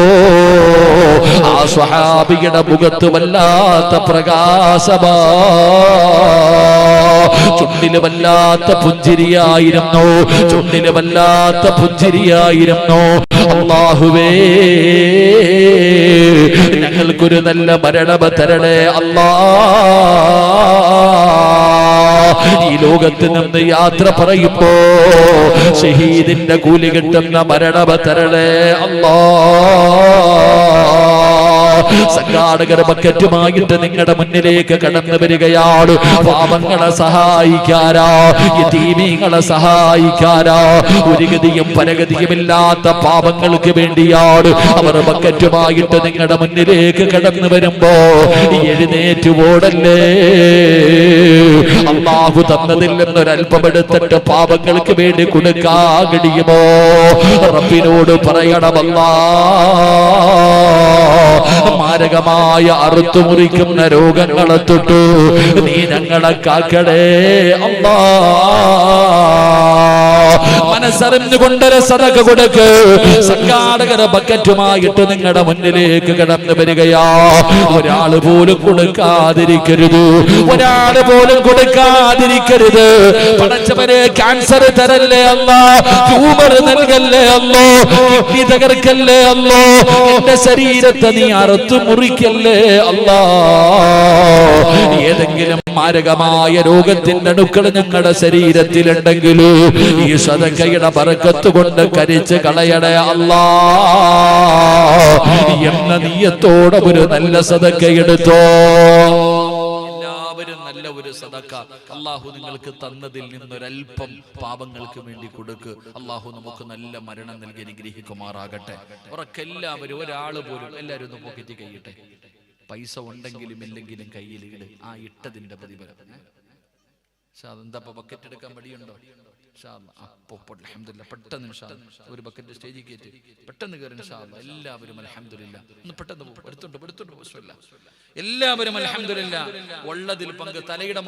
ആ സ്വഹാബിയുടെ മുഖത്ത് വല്ലാത്ത പ്രകാശമാ. ചുണ്ടില് വല്ലാത്ത പുഞ്ചിരിയായിരുന്നു, ചുണ്ടില് വല്ലാത്ത പുഞ്ചിരിയായിരുന്നു. അല്ലാഹുവേ, ഞങ്ങൾക്കൊരു നല്ല മരണം തരണേ അല്ലാ. ഈ ലോകത്ത് നിന്ന് യാത്ര പറയുമ്പോ ഷഹീദിന്റെ കൂലി കിട്ടുന്ന മരണം തരണേ അല്ലാ. സംഘാടകർ ബക്കറ്റുമായിട്ട് നിങ്ങളുടെ മുന്നിലേക്ക് കടന്നു വരികയാണ്. പാപങ്ങളെ സഹായിക്കാരാ, യതീമീങ്ങളെ സഹായിക്കാരാ, ഒരു ഗതിയും പരഗതിയുമില്ലാത്ത പാപങ്ങൾക്ക് വേണ്ടിയാണ് അവർ ബക്കറ്റുമായിട്ട് നിങ്ങളുടെ മുന്നിലേക്ക് കടന്നു വരുമ്പോ എഴുന്നേറ്റ് ഓടല്ലേ. അല്ലാഹു തന്നതിൽ നിന്നൊരൽപ്പമെടുത്തിട്ട് പാപങ്ങൾക്ക് വേണ്ടി കൊടുക്കാൻ കഴിയുമോ? റബ്ബിനോട് പറയണമല്ലാ. മാരകമായ അറുത്തുമുറിക്കുന്ന രോഗങ്ങളെ തൊട്ടു നീ ഞങ്ങളെ കാക്കടേ അല്ലാ. മനസ്സറിഞ്ഞുകൊണ്ടൊരു സദഖ കൊടുക്ക്. സംഘാടകരെ ബക്കറ്റുമായിട്ട് നിങ്ങളുടെ മുന്നിലേക്ക് കടന്നു വരികയാ. ഒരാള് പോലും കൊടുക്കാതിരിക്കരുത്, ഒരാള് പോലും കൊടുക്കാതിരിക്കരുത്. പടച്ചവനെ, ക്യാൻസർ തരല്ലേ അല്ലാ, ട്യൂമർ നൽകല്ലേ അല്ലോ, കിഡ്നി തകർക്കല്ലേ അല്ലോ, എന്റെ ശരീരത്തെ നീ അറുത്തു മുറിക്കല്ലേ അല്ലാ. ഏതെങ്കിലും മാരകമായ രോഗത്തിന്റെ അണുക്കൾ ഞങ്ങളുടെ ശരീരത്തിലുണ്ടെങ്കിൽ ഈ സദഖയുടെ ബറക്കത്ത് കൊണ്ട് കരിച്ച് കളയണേ അല്ലാ എന്ന നിയ്യത്തോടെ ഒരു നല്ല സദഖ എടുത്തോ. എല്ലാവരും നല്ല ഒരു സദഖ അല്ലാഹു നിങ്ങൾക്ക് തന്നതിൽ നിന്നൊരൽപ്പം പാപങ്ങൾക്ക് വേണ്ടി കൊടുക്ക്. അല്ലാഹു നമുക്ക് നല്ല മരണം നൽകി അനുഗ്രഹിക്കുമാറാകട്ടെ. ഉറക്കെല്ലാവരും, ഒരാള് പോലും, എല്ലാവരും ഒന്ന് പോക്കറ്റ് കൈയിട്ടെ. പൈസ ഉണ്ടെങ്കിലും ഇല്ലെങ്കിലും കയ്യിൽ ഇട്. ആ ഇട്ടതിന്റെ പ്രതിഫലം. പക്ഷെ അതെന്താ ബക്കറ്റ് എടുക്കാൻ മടിയുണ്ടോ? അൽഹംദുലില്ലാ പെട്ടെന്ന് ഇൻഷാ അല്ലാഹ് ഒരു ബക്കറ്റ് സ്റ്റേജിൽ കയറ്റി പെട്ടെന്ന് കയറി ഇൻഷാ അല്ലാഹ് എല്ലാവരും അൽഹംദുലില്ലാ ഒന്ന് പെട്ടെന്ന് എടുത്തോണ്ട് ബിസ്മില്ലാ എല്ലാവരും അൽഹംദുലില്ലാ ഉള്ളതിൽ പങ്ക് തലയുടെ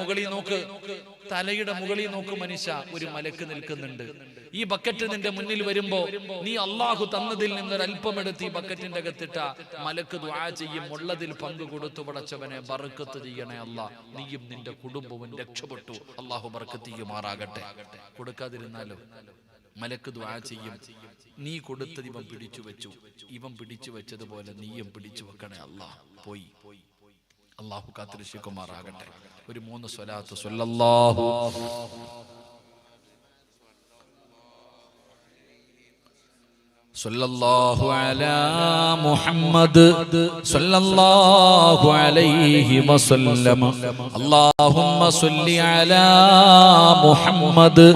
മുകളിൽ നോക്ക് മനുഷ്യ ഒരു മലക്ക് നിൽക്കുന്നുണ്ട് ഈ ബക്കറ്റ് നിന്റെ മുന്നിൽ വരുമ്പോ നീ അല്ലാഹു തന്നതിൽ നിന്നൊരു അല്പം എടുത്ത് ഈ ബക്കറ്റിന്റെ അകത്തിട്ട മലക്ക് ദുആ ചെയ്യും ഉള്ളതിൽ പങ്ക് കൊടുത്തു പടച്ചവനെ ബർക്കത്ത് ചെയ്യണേ അല്ലാഹ് നീയും നിന്റെ കുടുംബവും രക്ഷപ്പെട്ടു അല്ലാഹു ബർക്കത്ത് ചെയ്യുമാറാകട്ടെ കൊടുക്കാതിരുന്നാലോ മലക്ക് ദുആ ചെയ്യും നീ കൊടുത്തത് ഇവൻ പിടിച്ചു വെച്ചതുപോലെ നീയും പിടിച്ചു വെക്കണേ അല്ലാഹ് പോയി അല്ലാഹു കാത്തിരക്ഷിക്കുമാറാകട്ടെ ഒരു 3 സ്വലാത്ത് സല്ലല്ലാഹു അലാ മുഹമ്മദ് സല്ലല്ലാഹു അലൈഹി വസല്ലം അല്ലാഹുമ്മ സല്ലി അലാ മുഹമ്മദ്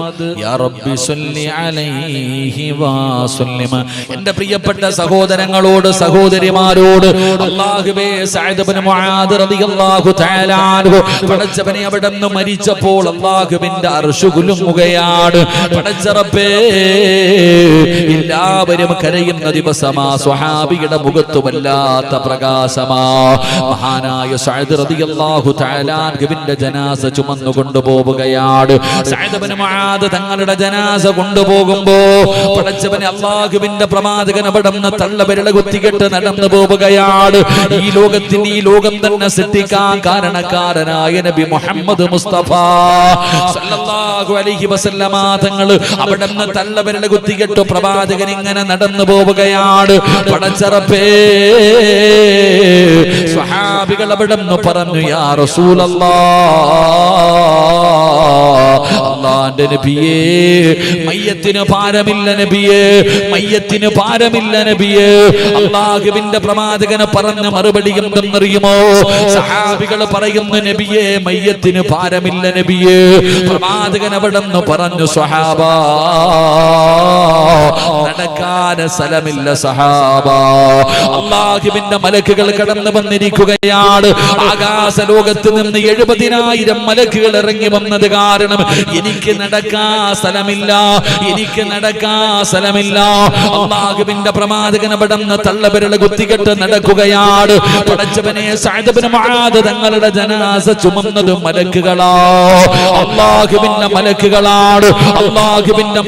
യാ റബ്ബി സല്ലി അലൈഹി വസല്ലം. എൻ്റെ പ്രിയപ്പെട്ട സഹോദരങ്ങളോട് സഹോദരിമാരോട് അല്ലാഹുവേ സഅദ് ഇബ്നു മുആദ് റളിയല്ലാഹു തആല അൻഹു പടച്ചവനെ അവിടുന്ന് മരിച്ചപ്പോൾ അല്ലാഹുവിൻ്റെ അർശ് കുലുങ്ങുകയാണ്. പടച്ച റബ്ബേ എല്ലാവരും കരയുന്ന ദിവസമാ സ്വഹാബിയുടെ മുഖത്ത് വല്ലാത്ത പ്രകാശമാ. മഹാനായ സഅദ് റളിയല്ലാഹു തആല അൻഹുവിന്റെ ജനാസ ചുമന്നു കൊണ്ടുപോവുകയാണ്. സഅദ് ഇബ്നു മുആദ് തങ്ങളുടെ ജനാസ കൊണ്ടുപോകുമ്പോ പടച്ചവനെ അല്ലാഹുവിന്റെ പ്രവാചകൻ അവിടുന്ന് തള്ളവിരൽ കുത്തിക്കെട്ട് നടന്നു പോവുകയാണ്. ഈ ലോകം തന്നെ സൃഷ്ടിക്കാൻ കാരണക്കാരനായ നബി മുഹമ്മദ് മുസ്തഫ സല്ലല്ലാഹു അലൈഹി വസല്ലമ തങ്ങൾ അവിടുന്ന് തള്ളവിരൽ കുത്തിക്കെട്ട് പ്രവാചകൻ ഇങ്ങനെ നടന്നു പോവുകയാണ്. പടച്ച റബ്ബേ സ്വഹാബികൾ അവിടുന്ന് പറഞ്ഞു യാ റസൂലല്ലാഹ് അല്ലാഹുവിന്റെ നബിയേ മയ്യത്തിന് ഭാരമില്ല നബിയേ അല്ലാഹുവിന്റെ പ്രവാചകൻ പറഞ്ഞ മറുപടി എന്തെന്നറിയുമോ? സഹാബികൾ പറയുന്നു നബിയേ മയ്യത്തിന് ഭാരമില്ല നബിയേ. പ്രവാചകൻ അവിടുന്ന് പറഞ്ഞു സ്വഹാബാ നടക്കാൻ സ്ഥലമില്ല സഹാബ. അല്ലാഹുവിന്റെ മലക്കുകൾ കടന്നു വന്നിരിക്കുകയാണ്. ആകാശ ലോകത്ത് നിന്ന് 70,000 മലക്കുകൾ ഇറങ്ങി വന്നത് കാരണം എനിക്ക് നടക്കാൻ സ്ഥലമില്ല. അല്ലാഹുവിന്റെ പ്രവാചകൻ അവിടുന്ന് തള്ളവിരൽ കുത്തിക്കെട്ട് നടക്കുകയാണ്. പടച്ചവനെ സഅദ് ഇബ്നു മുആദ് തങ്ങളുടെ ജനാസ ചുമന്നത് മലക്കുകളാ. അല്ലാഹുവിന്റെ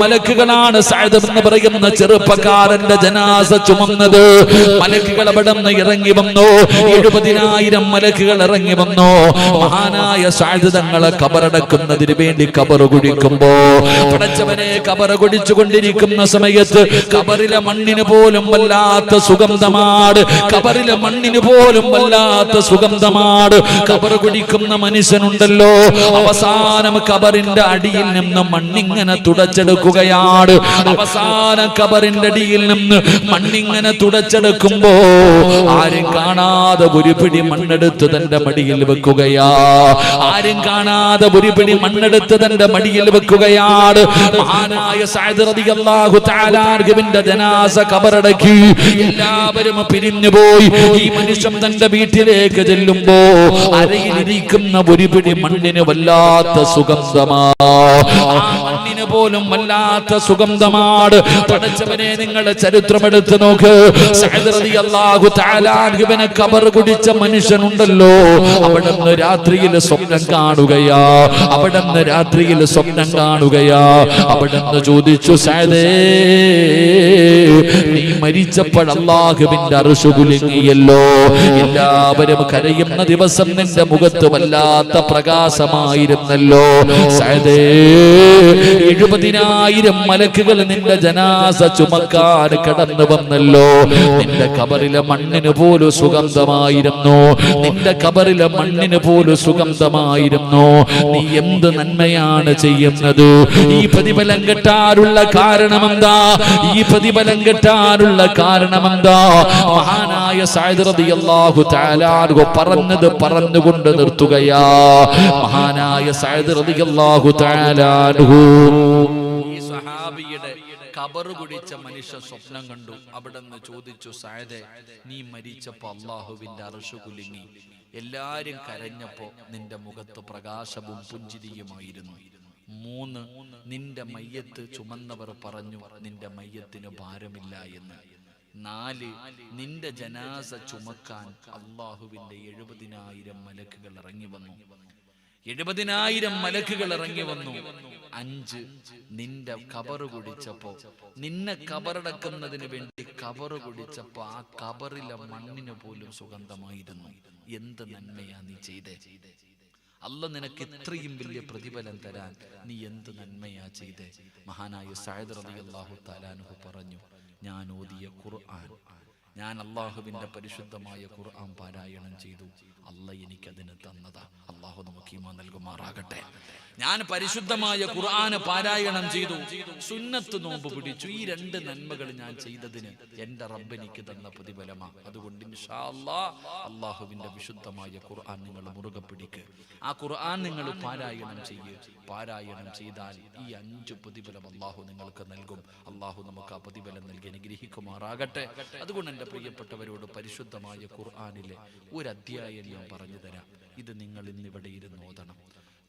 മലക്കുകളാണ് സഅദ് എന്ന് പറയുന്ന ചെറുപ്പക്കാരന്റെ ജനാസ ചുമന്നത്. മലക്കുകൾ അവിടുന്ന് ഇറങ്ങി വന്നു. 70,000 മലക്കുകൾ ഇറങ്ങി വന്നു. മഹാനായ സഅദ് തങ്ങളെ ഖബറടക്കുന്നതിന് വേണ്ടി ഖബർ കുഴിക്കുമ്പോ പടച്ചവനെ ഖബർ കുഴിച്ചുകൊണ്ടിരിക്കുന്ന സമയത്ത് ഖബറിലെ മണ്ണിന് പോലും വല്ലാത്ത സുഗന്ധമാണ്. ഖബർ കുഴിക്കുന്ന മനുഷ്യനുണ്ടല്ലോ അവസാനം ഖബറിന്റെ അടിയിൽ നിന്ന് മണ്ണിങ്ങനെ തുടച്ചെടുക്കുകയാണ്. അവസാനം ഖബറിന്റെ അടിയിൽ നിന്ന് മണ്ണിങ്ങനെ തുടച്ചെടുക്കുമ്പോ ആരും കാണാതെ ഒരു പിടി മണ്ണെടുത്ത് തന്റെ മടിയിൽ വെക്കുകയാണ്. മഹാനായ സഅദ് റളിയല്ലാഹു തആല അൻഹുവിന്റെ ജനാസ ഖബറടക്കി എല്ലാവരും പിരിഞ്ഞുപോയി. ഈ മനുഷ്യൻ തന്റെ വീട്ടിലേക്ക് ചെല്ലുമ്പോ അരയിലിരിക്കുന്ന ഒരു പിടി മണ്ണിന് വല്ലാത്ത സുഗന്ധമാണ്. പടച്ചവനെ നിങ്ങളുടെ ചരിത്രം എടുത്ത് നോക്ക്. സഅദ് റളിയല്ലാഹു തആല അൻഹുവിനെ ഖബർ കുടിച്ച മനുഷ്യനുണ്ടല്ലോ അവിടുന്ന് രാത്രിയിൽ സ്വപ്നം കാണുകയാ. അവിടുന്ന് ചോദിച്ചു സഅദേ നീ മരിച്ചപ്പോൾ അല്ലാഹുവിന്റെ അർശ് കുലുങ്ങിയല്ലോ. എല്ലാവരും കരയുന്ന ദിവസം നിന്റെ മുഖത്ത് വല്ലാത്ത പ്രകാശമായിരുന്നല്ലോ. സഅദേ 70,000 മലക്കുകൾ നിന്റെ ജനാസ ചുമക്കാൻ കടന്നു വന്നല്ലോ. നിന്റെ ഖബറിലെ മണ്ണിന് പോലും സുഗന്ധമായിരുന്നു. നീ എന്ത് നന്മയാണ് ചെയ്യുന്നത്? ഈ പ്രതിഫലം കിട്ടാനുള്ള കാരണമെന്താ? മഹാനായ സഅദ് റളിയല്ലാഹു തആല അൻഹു പറഞ്ഞുകൊണ്ട് നിർത്തുകയാ. മഹാനായ സഅദ് റളിയല്ലാഹു തആല അൻഹു ഈ സ്വഹാബിയുടെ ഖബർ കുടിച്ച മനുഷ്യ സ്വപ്നം കണ്ടു. അവിടുന്ന് ചോദിച്ചു സഅദേ നീ മരിച്ചപ്പോ അല്ലാഹുവിന്റെ അർശ് കുലുങ്ങി. എല്ലാരും കരഞ്ഞപ്പോ നിന്റെ മുഖത്ത് പ്രകാശവും പുഞ്ചിരിയുമായിരുന്നു. 3, നിന്റെ മയ്യത്ത് ചുമന്നവർ പറഞ്ഞു നിന്റെ മയ്യത്തിന് ഭാരമില്ല എന്ന്. 4, നിന്റെ ജനാസ ചുമക്കാൻ അള്ളാഹുവിന്റെ 70,000 മലക്കുകൾ ഇറങ്ങി വന്നു. 70,000 മലക്കുകൾ ഇറങ്ങി വന്നു. 5, നിന്റെ കബറ് കുടിച്ചപ്പോ, നിന്നെ കബറടക്കുന്നതിന് വേണ്ടി കബറ് കുടിച്ചപ്പോ ആ കബറിലെ മണ്ണിന് പോലും സുഗന്ധമായിരുന്നു. എന്ത് നന്മയാ നീ ചെയ്തേ? അല്ല നിനക്ക് ഇത്രയും വലിയ പ്രതിഫലം തരാൻ നീ എന്ത് നന്മയാ ചെയ്തേ? മഹാനായ സഅദ് റളിയല്ലാഹു തആല അൻഹു പറഞ്ഞു, ഞാൻ ഓതിയ ഖുർആൻ, ഞാൻ അള്ളാഹുവിന്റെ പരിശുദ്ധമായ ഖുർആൻ പാരായണം ചെയ്തു. അല്ല എനിക്കതിന് തന്നതാ. അള്ളാഹു നമുക്ക് ഈമാൻ നൽകുമാറാകട്ടെ. ഞാൻ പരിശുദ്ധമായ ഖുർആന് പാരായണം ചെയ്തു, സുന്നത്ത് നോമ്പ് പിടിച്ചു. ഈ 2 നന്മകൾ ഞാൻ ചെയ്തതിന് എന്റെ റബ്ബ് എനിക്ക് തന്ന പ്രതിഫലമാ. അതുകൊണ്ട് ഇൻഷാ അല്ലാഹ് അള്ളാഹുവിന്റെ വിശുദ്ധമായ ഖുർആൻ നിങ്ങൾ മുറുകെ പിടിക്ക്. ആ ഖുർആൻ നിങ്ങൾ പാരായണം ചെയ്യ്. പാരായണം ചെയ്താൽ ഈ 5 പ്രതിഫലം അള്ളാഹു നിങ്ങൾക്ക് നൽകും. അള്ളാഹു നമുക്ക് ആ പ്രതിഫലം നൽകി അനുഗ്രഹിക്കുമാറാകട്ടെ. അതുകൊണ്ട് എൻ്റെ പ്രിയപ്പെട്ടവരോട് പരിശുദ്ധമായ ഖുർആനിലെ ഒരു അധ്യായം ഞാൻ പറഞ്ഞു തരാം. ഇത് നിങ്ങൾ ഇന്നിവിടെ ഇരുന്ന് ഓതണം.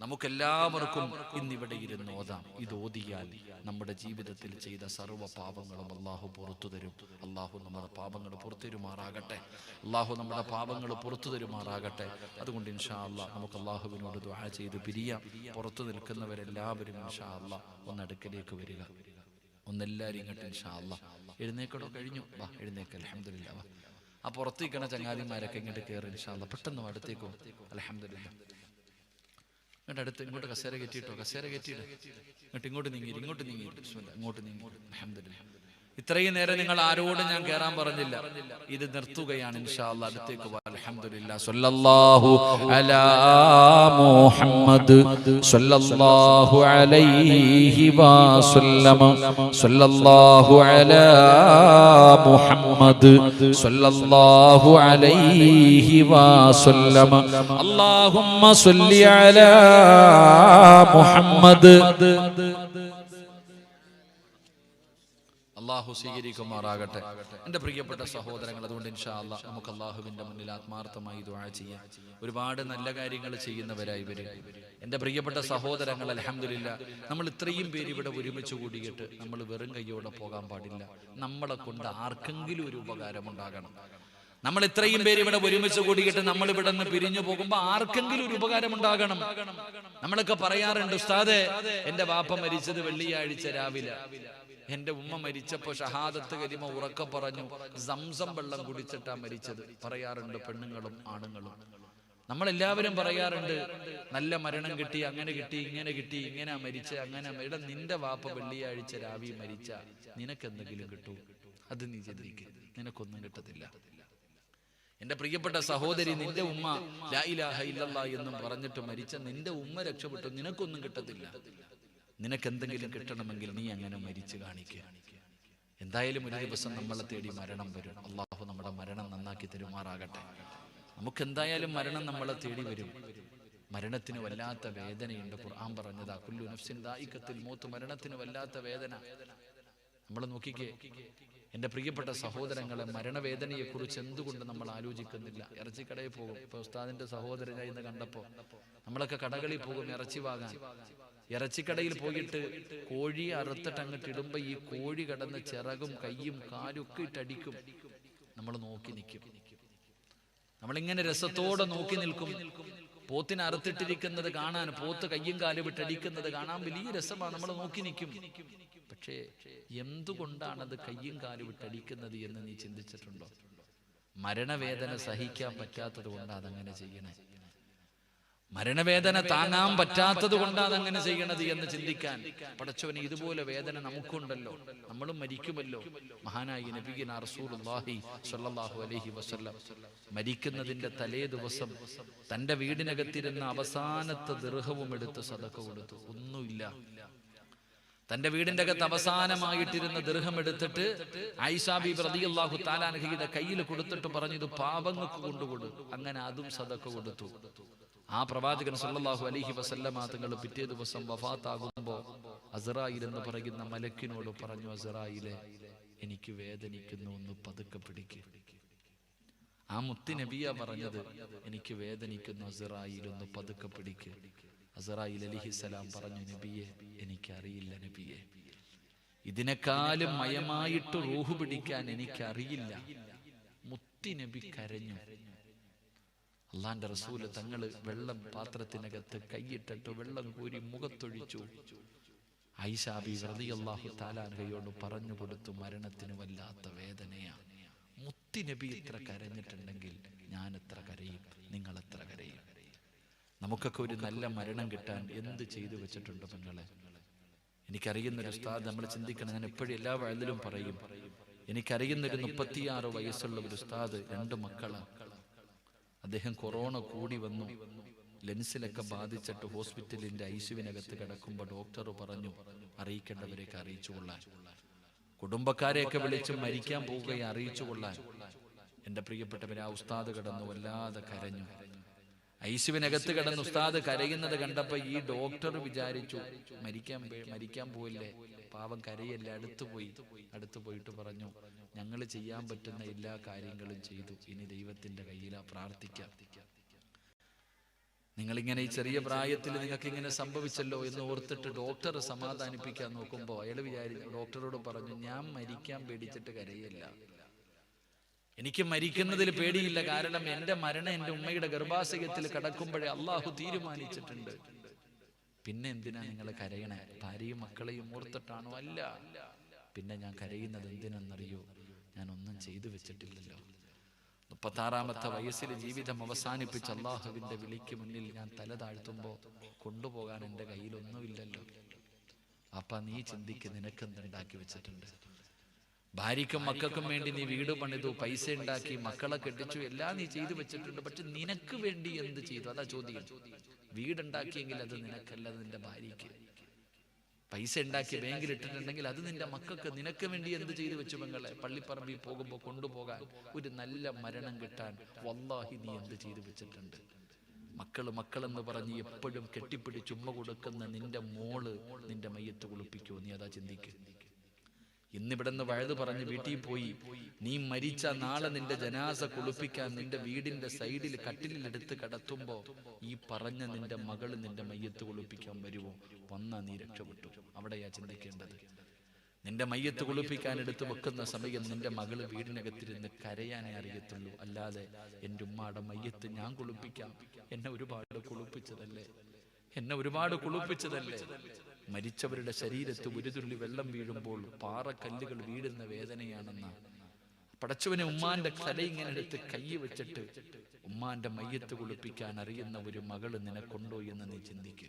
നമുക്കെല്ലാവർക്കും ഇന്നിവിടെ ഇരുന്ന് ഓതാം. ഇത് ഓതിയാൽ നമ്മുടെ ജീവിതത്തിൽ ചെയ്ത സർവ്വ പാപങ്ങളും അള്ളാഹു പുറത്തു തരും. അള്ളാഹു നമ്മുടെ പാപങ്ങൾ പുറത്തു തരുമാറാകട്ടെ. അള്ളാഹു നമ്മുടെ പാപങ്ങൾ പുറത്തു തരുമാറാകട്ടെ. അതുകൊണ്ട് ഇൻഷാ അല്ലാഹ് നമുക്ക് അള്ളാഹുവിനോട് ദുആ ചെയ്ത് പിരിയാം. പുറത്തു നിൽക്കുന്നവരെല്ലാവരും ഇൻഷാ അല്ലാഹ് ഒന്ന് അടുക്കലേക്ക് വരിക. ഒന്നെല്ലാവരും ഇങ്ങോട്ട് ഇൻഷാ അല്ലാഹ്. എഴുന്നേക്കടോ? കഴിഞ്ഞു? വാ എഴുന്നേക്ക്. അൽഹംദുലില്ലാഹ്. വാ. ആ പുറത്തേക്കണ ചങ്ങാതിമാരൊക്കെ ഇങ്ങോട്ട് കയറി ഇൻഷാ അല്ലാഹ്. പെട്ടെന്ന് അടുത്തേക്കോ. അൽഹംദുലില്ലാഹ്. ഇങ്ങോട്ട് അടുത്ത് ഇങ്ങോട്ട് കസേര കയറ്റിയിട്ടോ. കസേര കയറ്റിയിട്. ഇങ്ങോട്ട് നീങ്ങി. ഇങ്ങോട്ട് നീങ്ങി. ഇങ്ങോട്ട് നീങ്ങി. അൽഹംദുലില്ലാഹ്. ഇത്രയും നേരം നിങ്ങൾ ആരോടും ഞാൻ കയറാൻ പറഞ്ഞില്ല. ഇത് നിർത്തുകയാണ് ഇൻഷാ അല്ലാഹ്. അടുത്തേക്ക് വാ. അൽഹംദുലില്ലാഹ്. സ്വല്ലല്ലാഹു അലാ മുഹമ്മദ് സ്വല്ലല്ലാഹു അലൈഹി വസല്ലം. സ്വല്ലല്ലാഹു അലാ മുഹമ്മദ് സ്വല്ലല്ലാഹു അലൈഹി വസല്ലം. അല്ലാഹുമ്മ സ്വല്ലി അലാ മുഹമ്മദ്. അള്ളാഹു സ്വീകരിക്കുമാറാകട്ടെ. എൻ്റെ പ്രിയപ്പെട്ട സഹോദരങ്ങൾ, അതുകൊണ്ട് ഇൻഷാ അല്ലാഹ് നമുക്ക് അള്ളാഹുവിൻ്റെ മുന്നിൽ ആത്മാർത്ഥമായി ദുആ ചെയ്യാം. ഒരുപാട് നല്ല കാര്യങ്ങൾ ചെയ്യുന്നവരായി വരും എൻ്റെ പ്രിയപ്പെട്ട സഹോദരങ്ങൾ. അൽഹംദുലില്ലാഹ്, നമ്മൾ ഇത്രയും പേര് ഇവിടെ ഒരുമിച്ച് കൂടിയിട്ട് നമ്മൾ വെറും കൈയോടെ പോകാൻ പാടില്ല. നമ്മളെ കൊണ്ട് ആർക്കെങ്കിലും ഒരു ഉപകാരം ഉണ്ടാകണം. നമ്മൾ ഇത്രയും പേര് ഇവിടെ ഒരുമിച്ച് കൂടിയിട്ട് നമ്മൾ ഇവിടെ നിന്ന് പിരിഞ്ഞു പോകുമ്പോൾ ആർക്കെങ്കിലും ഒരു ഉപകാരം ഉണ്ടാകണം. നമ്മളൊക്കെ പറയാറുണ്ട്, ഉസ്താദേ എൻ്റെ വാപ്പ മരിച്ചത് വെള്ളിയാഴ്ച രാവിലെ, എന്റെ ഉമ്മ മരിച്ചപ്പോ ഷഹാദത്ത് കലിമ ഉറക്കെ പറഞ്ഞു, സംസം വെള്ളം കുടിച്ചിട്ടാ മരിച്ചത്. പറയാറുണ്ട് പെണ്ണുങ്ങളും ആണുങ്ങളും. നമ്മളെല്ലാവരും പറയാറുണ്ട്, നല്ല മരണം കിട്ടി, അങ്ങനെ കിട്ടി, ഇങ്ങനെ കിട്ടി, ഇങ്ങനെ മരിച്ച, അങ്ങനെ. ഇവിടെ നിന്റെ വാപ്പ വെള്ളിയാഴ്ച രാവി മരിച്ച നിനക്കെന്തെങ്കിലും കിട്ടൂ? അത് നീ ചിന്തിക്ക്. നിനക്കൊന്നും കിട്ടത്തില്ല. എന്റെ പ്രിയപ്പെട്ട സഹോദരി, നിന്റെ ഉമ്മ ലാ ഇലാഹ ഇല്ലല്ലാഹ് എന്നും പറഞ്ഞിട്ട് മരിച്ച നിന്റെ ഉമ്മ രക്ഷപ്പെട്ടു, നിനക്കൊന്നും കിട്ടത്തില്ല. നിനക്ക് എന്തെങ്കിലും കിട്ടണമെങ്കിൽ നീ അങ്ങനെ മരിച്ചു കാണിക്കുക. എന്തായാലും ഒരു ദിവസം നമ്മളെ തേടി മരണം വരും. അള്ളാഹു നമ്മുടെ മരണം നന്നാക്കി തരുമാറാകട്ടെ. നമുക്ക് എന്തായാലും മരണം നമ്മളെ തേടി വരും. മരണത്തിന് വല്ലാത്ത വേദനയുണ്ട്. ഖുർആൻ പറഞ്ഞതാ, കുല്ലു നഫ്സിൻ ദായിഖത്തുൽ മൗത്ത്. മരണത്തിന് വല്ലാത്ത വേദന. നമ്മൾ നോക്കിക്കേ എൻ്റെ പ്രിയപ്പെട്ട സഹോദരങ്ങളെ, മരണവേദനയെ കുറിച്ച് എന്തുകൊണ്ട് നമ്മൾ ആലോചിക്കുന്നില്ല? ഇറച്ചിക്കടയിൽ പോകും. ഇപ്പൊ ഉസ്താദിന്റെ സഹോദരനായി ഇന്ന് കണ്ടപ്പോ നമ്മളൊക്കെ കടകളിൽ പോകും ഇറച്ചി വാങ്ങാൻ. ഇറച്ചിക്കടയിൽ പോയിട്ട് കോഴി അറുത്തിട്ട് അങ്ങോട്ട് ഇടുമ്പോ ഈ കോഴി കിടന്ന് ചിറകും കയ്യും കാലും ഒക്കെ ഇട്ടടിക്കും. നമ്മൾ നോക്കി നിൽക്കും. നമ്മളിങ്ങനെ രസത്തോടെ നോക്കി നിൽക്കും. പോത്തിന് അറുത്തിട്ടിരിക്കുന്നത് കാണാൻ, പോത്ത് കയ്യും കാലും ഇട്ടടിക്കുന്നത് കാണാൻ വലിയ രസമാണ്. നമ്മൾ നോക്കി നിൽക്കും. പക്ഷേ എന്തുകൊണ്ടാണത് കയ്യും കാലും ഇട്ടടിക്കുന്നത് എന്ന് നീ ചിന്തിച്ചിട്ടുണ്ടോ? മരണവേദന സഹിക്കാൻ പറ്റാത്തത് കൊണ്ടാണ് അതങ്ങനെ ചെയ്യണേ. മരണവേദന താങ്ങാൻ പറ്റാത്തത് കൊണ്ടാണ് അതങ്ങനെ ചെയ്യണത് എന്ന് ചിന്തിക്കാൻ. പടച്ചവനെ, ഇതുപോലെ വേദന നമുക്കുണ്ടല്ലോ, നമ്മളും മരിക്കുമല്ലോ. മഹാനായി നബിയുന റസൂലുള്ളാഹി സ്വല്ലല്ലാഹു അലൈഹി വസല്ലം മരിക്കുന്നതിന്റെ തലേ ദിവസം തന്റെ വീടിനകത്തിരുന്ന അവസാനത്തെ ദിർഹവും എടുത്ത് സദഖ കൊടുത്തു. ഒന്നുമില്ല. തന്റെ വീടിന്റെ അകത്ത് അവസാനമായിട്ടിരുന്ന ദിർഹം എടുത്തിട്ട് ആയിഷാ ബീബി റളിയല്ലാഹു തആല അൻഹയുടെ കയ്യിൽ കൊടുത്തിട്ട് പറഞ്ഞു, ഇത് പാവങ്ങൾക്ക് കൊണ്ടുകൊടു. അങ്ങനെ അതും സദഖ കൊടുത്തു. ആ പ്രവാചകൻ സല്ലല്ലാഹു അലൈഹി വസല്ലമ തങ്ങൾ പിറ്റേ ദിവസം വഫാത്താകുമ്പോൾ അസ്റായിൽ എന്ന് പറയുന്ന മലക്കിനോട് പറഞ്ഞു, അസ്റായിലെ, എനിക്ക് വേദനിക്കുന്നു, ഒന്ന് പതുക്കെ പിടിക്ക്. ആ മുത്തി നബിയാ പറഞ്ഞത്, എനിക്ക് വേദനിക്കുന്നു അസ്റായീൽ, ഒന്ന് പതുക്കെ പിടിക്ക്. അസ്റായീൽ അലൈഹിസ്സലാം പറഞ്ഞു, നബിയെ എനിക്കറിയില്ല നബിയെ, ഇതിനേക്കാളും മയമായിട്ട് റൂഹ് പിടിക്കാൻ എനിക്കറിയില്ല. മുത്തി നബി കരഞ്ഞു. അള്ളാന്റെ റസൂല് തങ്ങള് വെള്ളം പാത്രത്തിനകത്ത് കൈയിട്ടിട്ട് വെള്ളം കോരി മുഖത്തൊഴിച്ചു. ആയിഷ ബീവി റളിയല്ലാഹു തആല അൻഹയോട് പറഞ്ഞു കൊടുത്തു, മരണത്തിന് വല്ലാത്ത വേദനയാണ്. മുത്തി നബി എത്ര കരഞ്ഞിട്ടുണ്ടെങ്കിൽ ഞാൻ എത്ര കരയും, നിങ്ങൾ എത്ര കരയും? നമുക്കൊക്കെ ഒരു നല്ല മരണം കിട്ടാൻ എന്ത് ചെയ്തു വെച്ചിട്ടുണ്ട് പെങ്ങളെ? എനിക്കറിയുന്നൊരു ഉസ്താദ്, നമ്മൾ ചിന്തിക്കണം, ഞാൻ എപ്പോഴും എല്ലാ വയലിലും പറയും, എനിക്കറിയുന്നൊരു 36 വയസ്സുള്ള ഒരു ഉസ്താദ്, 2 മക്കളാണ്. അദ്ദേഹം കൊറോണ കൂടി വന്നു, ലെൻസിലൊക്കെ ബാധിച്ചിട്ട് ഹോസ്പിറ്റലിന്റെ ഐസിയുവിനകത്ത് കിടക്കുമ്പോൾ ഡോക്ടർ പറഞ്ഞു, അറിയിക്കേണ്ടവരെയൊക്കെ അറിയിച്ചുകൊള്ളാൻ, കുടുംബക്കാരെയൊക്കെ വിളിച്ച് മരിക്കാൻ പോവുകയെ അറിയിച്ചുകൊള്ളാൻ. എൻ്റെ പ്രിയപ്പെട്ടവരെ, ആ ഉസ്താദ് കിടന്നു വല്ലാതെ കരഞ്ഞു. ഐസിയുവിനകത്ത് കിടന്ന് ഉസ്താദ് കരയുന്നത് കണ്ടപ്പോൾ ഈ ഡോക്ടർ വിചാരിച്ചു, മരിക്കാൻ പോയില്ലേ, പാവം കരയല്ലേ. അടുത്തു പോയിട്ട് പറഞ്ഞു, ഞങ്ങൾ ചെയ്യാൻ പറ്റുന്ന എല്ലാ കാര്യങ്ങളും ചെയ്തു, ഇനി ദൈവത്തിന്റെ കയ്യിലാ, പ്രാർത്ഥിക്കാം. നിങ്ങളിങ്ങനെ ഈ ചെറിയ പ്രായത്തിൽ നിങ്ങൾക്ക് ഇങ്ങനെ സംഭവിച്ചല്ലോ എന്ന് ഓർത്തിട്ട് ഡോക്ടർ സമാധാനിപ്പിക്കാൻ നോക്കുമ്പോൾ അയാൾ ഡോക്ടറോട് പറഞ്ഞു, ഞാൻ മരിക്കാൻ പേടിച്ചിട്ട് കരയില്ല, എനിക്ക് മരിക്കുന്നതിൽ പേടിയില്ല, കാരണം എൻ്റെ മരണം എൻ്റെ ഉമ്മയുടെ ഗർഭാശയത്തിൽ കിടക്കുമ്പോഴേ അള്ളാഹു തീരുമാനിച്ചിട്ടുണ്ട്. പിന്നെ എന്തിനാ നിങ്ങൾ കരയണേ? ഭാര്യയും മക്കളെയും ഓർത്തിട്ടാണോ? അല്ല. പിന്നെ ഞാൻ കരയുന്നത് എന്തിനെന്നറിയോ? ഞാൻ ഒന്നും ചെയ്തു വെച്ചിട്ടില്ലല്ലോ. 36-ാമത്തെ വയസ്സിൽ ജീവിതം അവസാനിപ്പിച്ച് അള്ളാഹുവിന്റെ വിളിക്ക് മുന്നിൽ ഞാൻ തല താഴ്ത്തുമ്പോൾ കൊണ്ടുപോകാൻ എൻ്റെ കയ്യിലൊന്നുമില്ലല്ലോ. അപ്പ നീ ചിന്തിക്ക്, നിനക്കെന്തുണ്ടാക്കി വെച്ചിട്ടുണ്ട്? ഭാര്യയ്ക്കും മക്കൾക്കും വേണ്ടി നീ വീട് പണിതു, പൈസ ഉണ്ടാക്കി, മക്കളെ കെട്ടിച്ചു, എല്ലാം നീ ചെയ്തു വെച്ചിട്ടുണ്ട്. പക്ഷെ നിനക്ക് വേണ്ടി എന്ത് ചെയ്തു? അതാ ചോദ്യം. വീടുണ്ടാക്കിയെങ്കിൽ അത് നിനക്കല്ല, അത് നിന്റെ ഭാര്യയ്ക്ക്. പൈസ ഉണ്ടാക്കി ബാങ്കിൽ ഇട്ടിട്ടുണ്ടെങ്കിൽ അത് നിന്റെ മക്കൾക്ക്. നിനക്ക് വേണ്ടി എന്ത് ചെയ്തു വെച്ചു പെങ്ങളെ? പള്ളിപ്പറമ്പിൽ പോകുമ്പോൾ കൊണ്ടുപോകാൻ, ഒരു നല്ല മരണം കിട്ടാൻ വല്ലാഹി നീ എന്ത് ചെയ്തു വെച്ചിട്ടുണ്ട്? മക്കളെന്ന് പറഞ്ഞ് എപ്പോഴും കെട്ടിപ്പിടിച്ച് ഉമ്മ കൊടുക്കുന്ന നിന്റെ മോള് നിന്റെ മയ്യത്ത് കുളിപ്പിക്കുമോ? നീ അതാ ചിന്തിക്ക്. ഇന്നിവിടെ നിന്ന് വഴുത് പറഞ്ഞ് വീട്ടിൽ പോയി, നീ മരിച്ച നാളെ നിന്റെ ജനാസ കുളിപ്പിക്കാൻ നിന്റെ വീടിന്റെ സൈഡിൽ കട്ടിലെടുത്ത് കിടത്തുമ്പോ ഈ പറഞ്ഞ നിന്റെ മകള് നിന്റെ മയ്യത്ത് കുളിപ്പിക്കാൻ വരുമോ? വന്നാ നീ രക്ഷപ്പെട്ടു. അവിടെയാ ചിന്തിക്കേണ്ടത്. നിന്റെ മയ്യത്ത് കുളിപ്പിക്കാൻ എടുത്തു വെക്കുന്ന സമയം നിന്റെ മകള് വീടിനകത്തിരുന്ന് കരയാനേ അറിയത്തുള്ളൂ. അല്ലാതെ എൻ്റെ ഉമ്മാടെ മയ്യത്ത് ഞാൻ കുളിപ്പിക്കാം, എന്നെ ഒരുപാട് കുളിപ്പിച്ചതല്ലേ. മരിച്ചവരുടെ ശരീരത്ത് ഒരു തുള്ളി വെള്ളം വീഴുമ്പോൾ പാറക്കല്ലുകൾ വീഴുന്ന വേദനയാണെന്ന പടച്ചവനെ ഉമ്മാന്റെ തല ഇങ്ങനെ എടുത്ത് കൈ വെച്ചിട്ട് ഉമ്മാന്റെ മയ്യത്ത് കുളിപ്പിക്കാൻ അറിയുന്ന ഒരു മകള് നിനക്കുണ്ടോ എന്ന് നീ ചിന്തിക്ക്.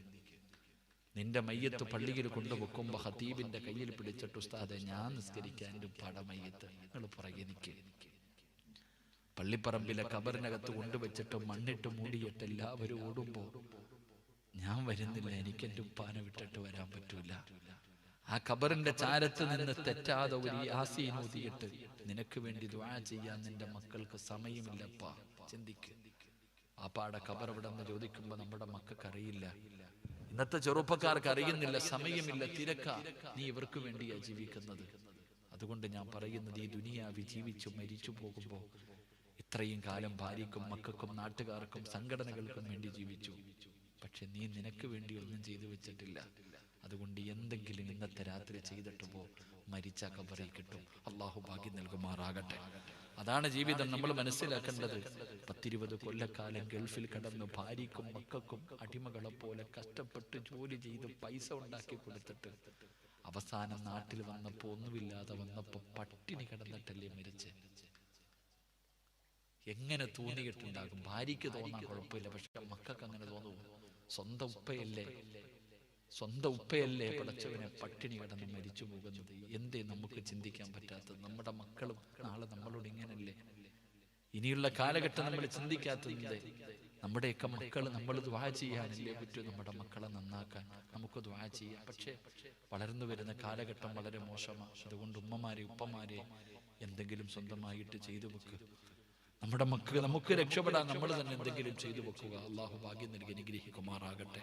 നിന്റെ മയ്യത്ത് പള്ളിയിൽ കൊണ്ടുവെക്കുമ്പോ ഹതീബിന്റെ കയ്യിൽ പിടിച്ചിട്ട്, ഉസ്താദെ ഞാൻ നിസ്കരിക്കാൻ എൻ്റെ ഉപ്പാടെ മയ്യത്ത് നിങ്ങൾ പുറകെ നിൽക്കുക. പള്ളിപ്പറമ്പിലെ കബറിനകത്ത് കൊണ്ടുവച്ചിട്ട് മണ്ണിട്ട് മൂടിയിട്ട് എല്ലാവരും ഓടുമ്പോ ഞാൻ വരുന്നില്ല, എനിക്ക് എൻ്റെ ഉപ്പാനെ വിട്ടിട്ട് വരാൻ പറ്റൂല. ആ ഖബറിന്റെ ചാരത്ത് നിന്ന് തെറ്റാതെ ഒരു യാസീൻ ഓതിയിട്ട് നിനക്ക് വേണ്ടി ദുആ ചെയ്യാൻ നിന്റെ മക്കൾക്ക് സമയമില്ലപ്പാ. ചിന്തിക്ക്. ആപ്പാടെ ഖബർ എവിടെ നിന്ന് ചോദിക്കുമ്പോ നമ്മുടെ മക്കൾക്ക് അറിയില്ല. ഇന്നത്തെ ചെറുപ്പക്കാർക്ക് അറിയുന്നില്ല, സമയമില്ല, തിരക്ക. നീ ഇവർക്ക് വേണ്ടിയാ ജീവിക്കുന്നത്. അതുകൊണ്ട് ഞാൻ പറയുന്നത്, ഈ ദുനിയാവി ജീവിച്ചു മരിച്ചു പോകുമ്പോ ഇത്രയും കാലം ഭാര്യക്കും മക്കൾക്കും നാട്ടുകാർക്കും സംഘടനകൾക്കും വേണ്ടി ജീവിച്ചു. പക്ഷെ നീ നിനക്ക് വേണ്ടി ഒന്നും ചെയ്തു വെച്ചിട്ടില്ല. അതുകൊണ്ട് എന്തെങ്കിലും ഇന്നത്തെ രാത്രി ചെയ്തിട്ട് പോ, മരിച്ച ഖബറിൽ കിട്ടും. അള്ളാഹു ഭാഗ്യം നൽകുമാറാകട്ടെ. അതാണ് ജീവിതം. നമ്മൾ മനസ്സിലാക്കേണ്ടത്. 10-20 കൊല്ലക്കാലം ഗൾഫിൽ കടന്ന് ഭാര്യക്കും മക്കൾക്കും അടിമകളെ പോലെ കഷ്ടപ്പെട്ട് ജോലി ചെയ്ത് പൈസ ഉണ്ടാക്കി കൊടുത്തിട്ട് അവസാനം നാട്ടിൽ വന്നപ്പോ ഒന്നുമില്ലാതെ വന്നപ്പോ പട്ടിണി കിടന്നിട്ടല്ലേ മരിച്ച്. എങ്ങനെ തോന്നിയിട്ടുണ്ടാകും? ഭാര്യയ്ക്ക് തോന്നാൻ കുഴപ്പമില്ല, പക്ഷെ മക്കൾക്ക് അങ്ങനെ തോന്നുമോ? സ്വന്തം ഉപ്പയല്ലേ പടച്ചവനെ പട്ടിണി കിടന്ന് മരിച്ചു പോകുന്നത്. എന്തേ നമുക്ക് ചിന്തിക്കാൻ പറ്റാത്തത്? നമ്മുടെ മക്കളും നാളെ നമ്മളോട് ഇങ്ങനല്ലേ? ഇനിയുള്ള കാലഘട്ടം നമ്മൾ ചിന്തിക്കാത്തതിന്റെ. നമ്മുടെയൊക്കെ മക്കൾ നമ്മൾ ദുആ ചെയ്യാനല്ലേ പറ്റൂ? നമ്മുടെ മക്കളെ നന്നാക്കാൻ നമുക്ക് ദുആ ചെയ്യാം. പക്ഷെ വളർന്നു വരുന്ന കാലഘട്ടം വളരെ മോശമാണ്. അതുകൊണ്ട് ഉപ്പമാരെ എന്തെങ്കിലും സ്വന്തമായിട്ട് ചെയ്തു വെക്കുക. നമ്മുടെ മക്കൾ നമുക്ക് രക്ഷപ്പെടാൻ നമ്മൾ തന്നെ എന്തെങ്കിലും ചെയ്തു വെക്കുക. അള്ളാഹു ഭാഗ്യം നൽകി അനുഗ്രഹിക്കുമാറാകട്ടെ.